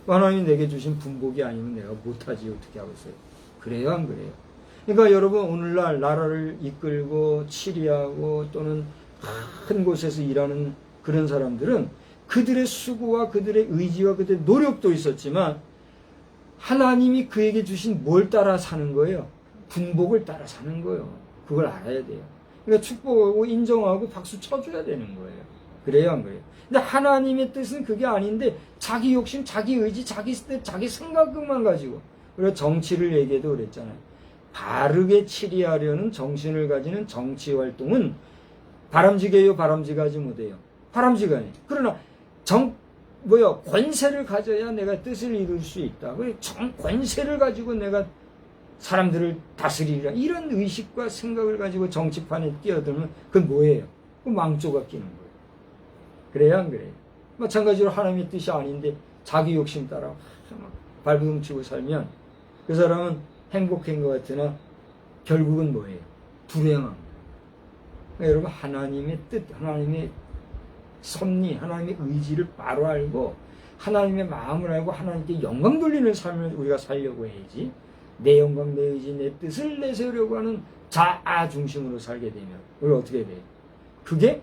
하나님이 내게 주신 분복이 아니면 내가 못하지 어떻게 하겠어요? 그래요, 안 그래요? 그러니까 여러분 오늘날 나라를 이끌고 치리하고 또는 큰 곳에서 일하는 그런 사람들은 그들의 수고와 그들의 의지와 그들의 노력도 있었지만 하나님이 그에게 주신 뭘 따라 사는 거예요? 분복을 따라 사는 거예요. 그걸 알아야 돼요. 그러니까 축복하고 인정하고 박수 쳐줘야 되는 거예요. 그래요, 안 그래요? 근데 하나님의 뜻은 그게 아닌데 자기 욕심, 자기 의지, 자기 뜻, 자기 생각만 가지고 그래서 정치를 얘기해도 그랬잖아요. 바르게 치리하려는 정신을 가지는 정치 활동은 바람직해요, 바람직하지 못해요? 바람직하네. 그러나 권세를 가져야 내가 뜻을 이룰 수 있다. 권세를 가지고 내가 사람들을 다스리리라. 이런 의식과 생각을 가지고 정치판에 끼어들면 그건 뭐예요? 그 망조가 끼는 거예요. 그래요, 안 그래요? 마찬가지로 하나님의 뜻이 아닌데 자기 욕심 따라 발버둥치고 살면 그 사람은 행복한 것 같으나 결국은 뭐예요? 불행한 거예요. 그러니까 여러분 하나님의 뜻, 하나님의 섭리, 하나님의 의지를 바로 알고 하나님의 마음을 알고 하나님께 영광 돌리는 삶을 우리가 살려고 해야지, 내 영광, 내 의지, 내 뜻을 내세우려고 하는 자아 중심으로 살게 되면 우리 어떻게 돼요? 그게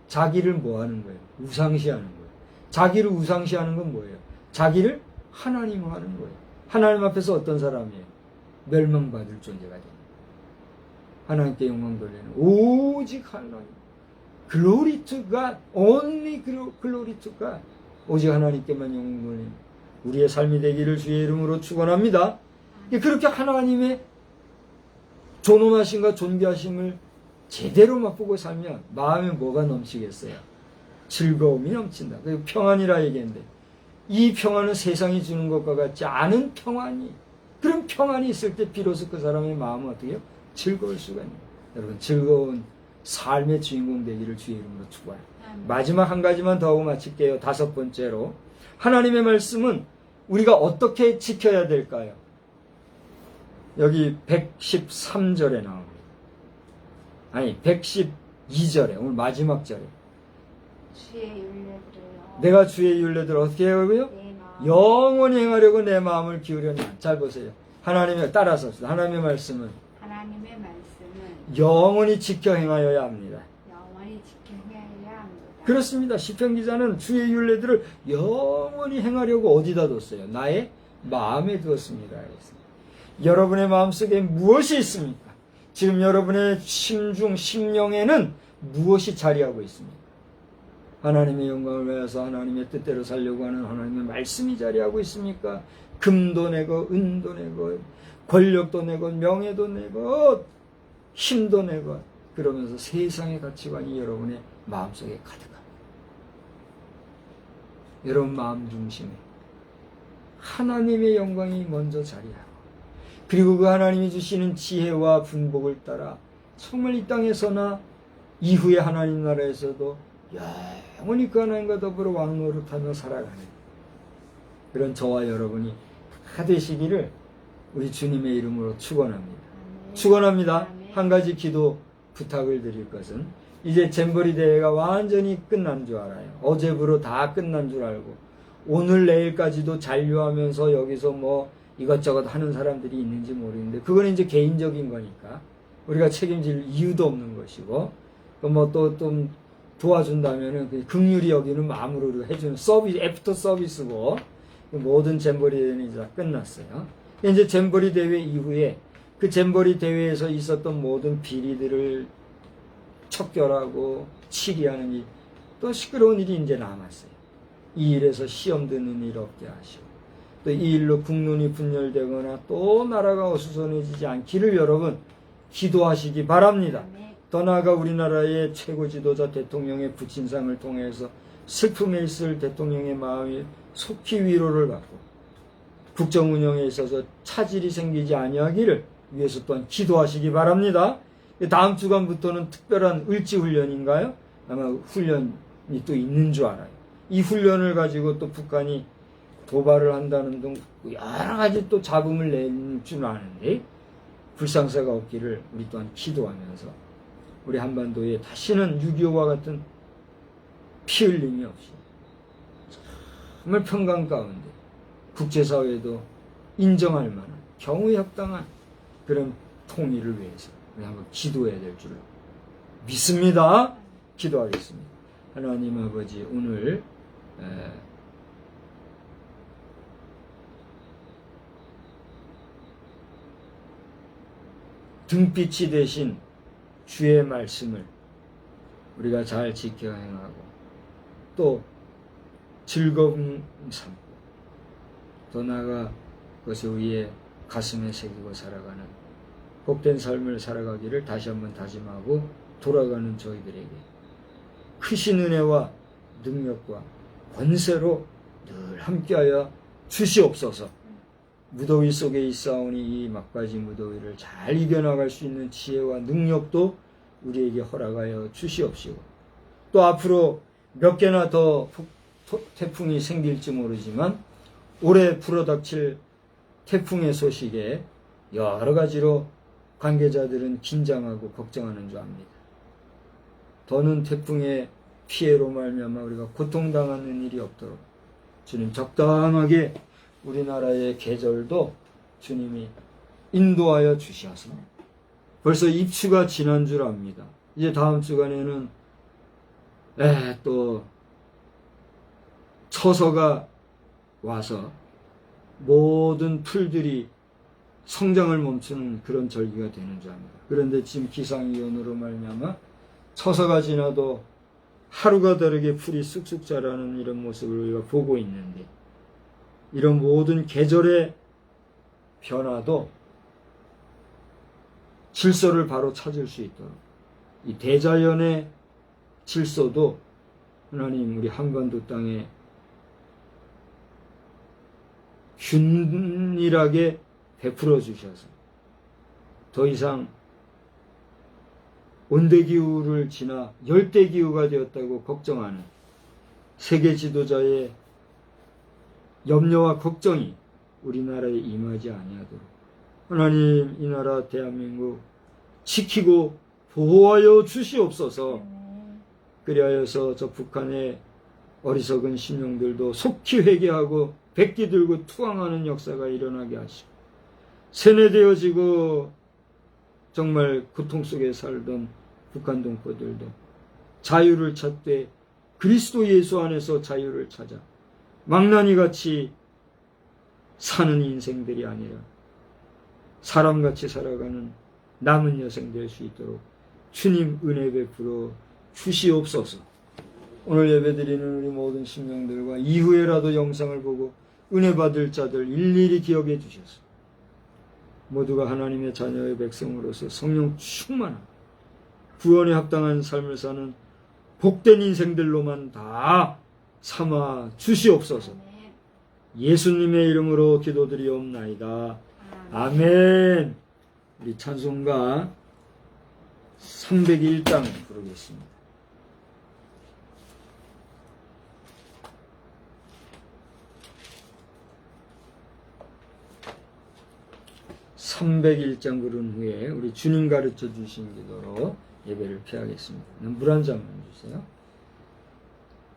자기를 뭐 하는 거예요? 우상시하는 거예요. 자기를 우상시하는 건 뭐예요? 자기를 하나님화하는 거예요. 하나님 앞에서 어떤 사람이에요? 멸망받을 존재가 됩니다. 하나님께 영광 돌리는 오직 하나님, Glory to God, only glory to God, 오직 하나님께만 영광 돌리는 우리의 삶이 되기를 주의 이름으로 축원합니다. 그렇게 하나님의 존엄하심과 존귀하심을 제대로 맛보고 살면 마음에 뭐가 넘치겠어요? 즐거움이 넘친다. 그리고 평안이라 얘기했는데, 이 평안은 세상이 주는 것과 같지 않은 평안이, 그런 평안이 있을 때 비로소 그 사람의 마음은 어떻게 해요? 즐거울 수가 있는 거예요. 여러분, 즐거운 삶의 주인공 되기를 주의 이름으로 축원합니다. 마지막 한 가지만 더 하고 마칠게요. 5번째로, 하나님의 말씀은 우리가 어떻게 지켜야 될까요? 여기 113절에 나옵니다. 아니, 112절에, 오늘 마지막 절에. 주의 율례들을요. 내가 주의 율례들을 어떻게 하고요? 영원히 행하려고 내 마음을 기울였나. 잘 보세요. 하나님의, 따라서 하나님의 말씀은 하나님의 말씀은 영원히 지켜 행하여야 합니다. 영원히 지켜야 합니다. 그렇습니다. 시편 기자는 주의 율례들을 영원히 행하려고 어디다 뒀어요? 나의 마음에 두었습니다. 여러분의 마음속에 무엇이 있습니까? 지금 여러분의 심중, 심령에는 무엇이 자리하고 있습니까? 하나님의 영광을 위해서 하나님의 뜻대로 살려고 하는 하나님의 말씀이 자리하고 있습니까? 금도 내고 은도 내고 권력도 내고 명예도 내고 힘도 내고, 그러면서 세상의 가치관이 여러분의 마음속에 가득합니다. 여러분 마음 중심에 하나님의 영광이 먼저 자리하고, 그리고 그 하나님이 주시는 지혜와 분복을 따라 정말 이 땅에서나 이후에 하나님 나라에서도 영원히 그 하나님과 더불어 왕노릇하며 살아가는 그런 저와 여러분이 다 되시기를 우리 주님의 이름으로 축원합니다. 축원합니다. 한 가지 기도 부탁을 드릴 것은, 이제 잼버리 대회가 완전히 끝난 줄 알아요. 어제부로 다 끝난 줄 알고 오늘 내일까지도 잔류하면서 여기서 뭐 이것저것 하는 사람들이 있는지 모르겠는데, 그건 이제 개인적인 거니까 우리가 책임질 이유도 없는 것이고, 뭐 또 좀 도와준다면은 긍휼히 여기는 마음으로 우리가 해주는 서비스, 애프터 서비스고, 모든 잼버리 대회는 이제 다 끝났어요. 이제 잼버리 대회 이후에 그 잼버리 대회에서 있었던 모든 비리들을 척결하고 치리하는 일, 또 시끄러운 일이 이제 남았어요. 이 일에서 시험 듣는 일 없게 하시고, 또 이 일로 국론이 분열되거나 또 나라가 어수선해지지 않기를 여러분 기도하시기 바랍니다. 더 나아가 우리나라의 최고 지도자 대통령의 부친상을 통해서 슬픔에 있을 대통령의 마음이 속히 위로를 받고 국정 운영에 있어서 차질이 생기지 아니하기를 위해서 또한 기도하시기 바랍니다. 다음 주간부터는 특별한 을지훈련인가요? 아마 훈련이 또 있는 줄 알아요. 이 훈련을 가지고 또 북한이 도발을 한다는 등 여러 가지 또 잡음을 낼 줄 아는데, 불상사가 없기를 우리 또한 기도하면서 우리 한반도에 다시는 6.25와 같은 피 흘림이 없이 정말 평강 가운데 국제사회도 인정할 만한 경우에 합당한 그런 통일을 위해서 우리 한번 기도해야 될 줄 믿습니다. 기도하겠습니다. 하나님 아버지, 오늘 등빛이 되신 주의 말씀을 우리가 잘 지켜 행하고, 또 즐거움 삼고, 더 나아가 그것을 우리의 가슴에 새기고 살아가는 복된 삶을 살아가기를 다시 한번 다짐하고, 돌아가는 저희들에게 크신 은혜와 능력과 권세로 늘 함께하여 주시옵소서. 무더위 속에 있사오니 이 막바지 무더위를 잘 이겨나갈 수 있는 지혜와 능력도 우리에게 허락하여 주시옵시고, 또 앞으로 몇 개나 더 태풍이 생길지 모르지만 올해 불어닥칠 태풍의 소식에 여러 가지로 관계자들은 긴장하고 걱정하는 줄 압니다. 더는 태풍의 피해로 말미암아 우리가 고통당하는 일이 없도록 주님 적당하게 우리나라의 계절도 주님이 인도하여 주시어서 벌써 입추가 지난 줄 압니다. 이제 다음 주간에는 또 처서가 와서 모든 풀들이 성장을 멈추는 그런 절기가 되는 줄 압니다. 그런데 지금 기상이온으로 말미암아 처서가 지나도 하루가 다르게 풀이 쑥쑥 자라는 이런 모습을 우리가 보고 있는데, 이런 모든 계절의 변화도 질서를 바로 찾을 수 있도록 이 대자연의 질서도 하나님 우리 한반도 땅에 균일하게 베풀어 주셔서 더 이상 온대기후를 지나 열대기후가 되었다고 걱정하는 세계 지도자의 염려와 걱정이 우리나라에 임하지 아니하도록 하나님 이 나라 대한민국 지키고 보호하여 주시옵소서. 그리하여서 저 북한의 어리석은 신령들도 속히 회개하고 백기 들고 투항하는 역사가 일어나게 하시고, 세뇌되어지고 정말 고통 속에 살던 북한 동포들도 자유를 찾되 그리스도 예수 안에서 자유를 찾아 망나니같이 사는 인생들이 아니라 사람같이 살아가는 남은 여생 될 수 있도록 주님 은혜 베풀어 주시옵소서. 오늘 예배드리는 우리 모든 신령들과 이후에라도 영상을 보고 은혜 받을 자들 일일이 기억해 주셔서 모두가 하나님의 자녀의 백성으로서 성령 충만한 구원에 합당한 삶을 사는 복된 인생들로만 다 삼아 주시옵소서. 예수님의 이름으로 기도드리옵나이다. 아멘. 우리 찬송가 301장 부르겠습니다. (301장) 부른 후에 우리 주님 가르쳐 주신 기도로 예배를 피하겠습니다. 물 한 잔만 주세요.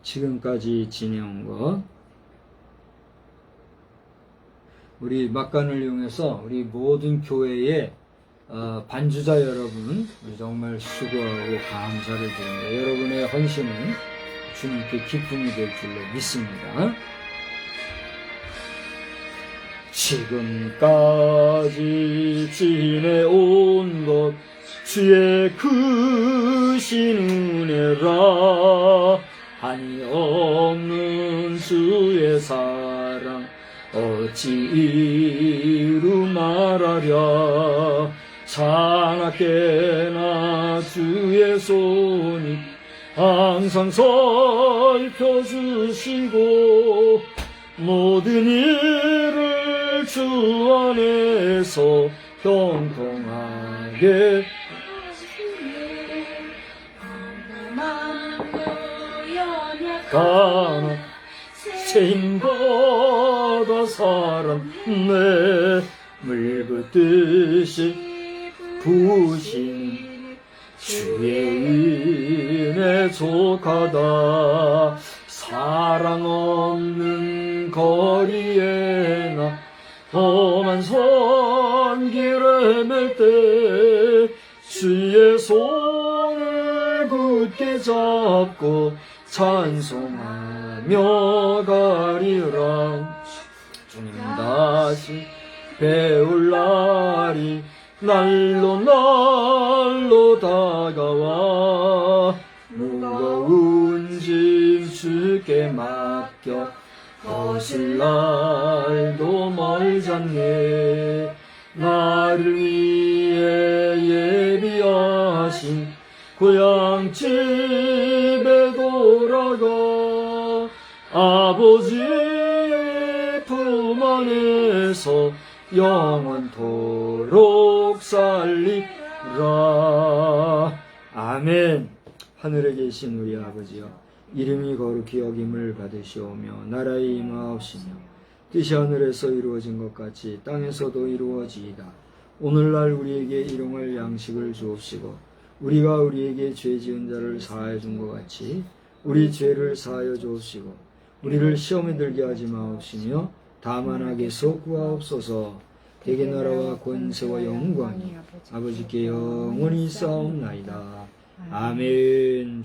지금까지 지내온 것, 우리 막간을 이용해서 우리 모든 교회의 반주자 여러분, 우리 정말 수고하고 감사를 드립니다. 여러분의 헌신은 주님께 기쁨이 될 줄로 믿습니다. 지금까지 지내온 것 주의 크신 은혜라. 한이 없는 주의 사랑 어찌 이루 말하랴. 자나깨나 주의 손이 항상 살펴주시고 모든 일을 주 안에서 형통하게 가나 세임받아 살았네. 물붓듯이 부신 주의 은혜 족하다. 사랑 없는 거리에 나 험한 선길에 맬 때 주의 손을 굳게 잡고 찬송하며 가리라. 주님 다시 배울 날이 날로 날로 다가와 무거운 짐 주께 맡겨 거실 날도 멀잖네. 나를 위해 예비하신 고향 집에 돌아가 아버지의 품 안에서 영원토록 살리라. 아멘. 하늘에 계신 우리 아버지여, 이름이 거룩히 여김을 받으시오며 나라의 임하옵시며 뜻이 하늘에서 이루어진 것 같이 땅에서도 이루어지이다. 오늘날 우리에게 일용할 양식을 주옵시고 우리가 우리에게 죄 지은 자를 사하여 준 것 같이 우리 죄를 사하여 주옵시고 우리를 시험에 들게 하지 마옵시며 다만 악에서 구하옵소서. 대개 나라와 권세와 영광이 아버지께 영원히 쌓옵나이다. 아멘.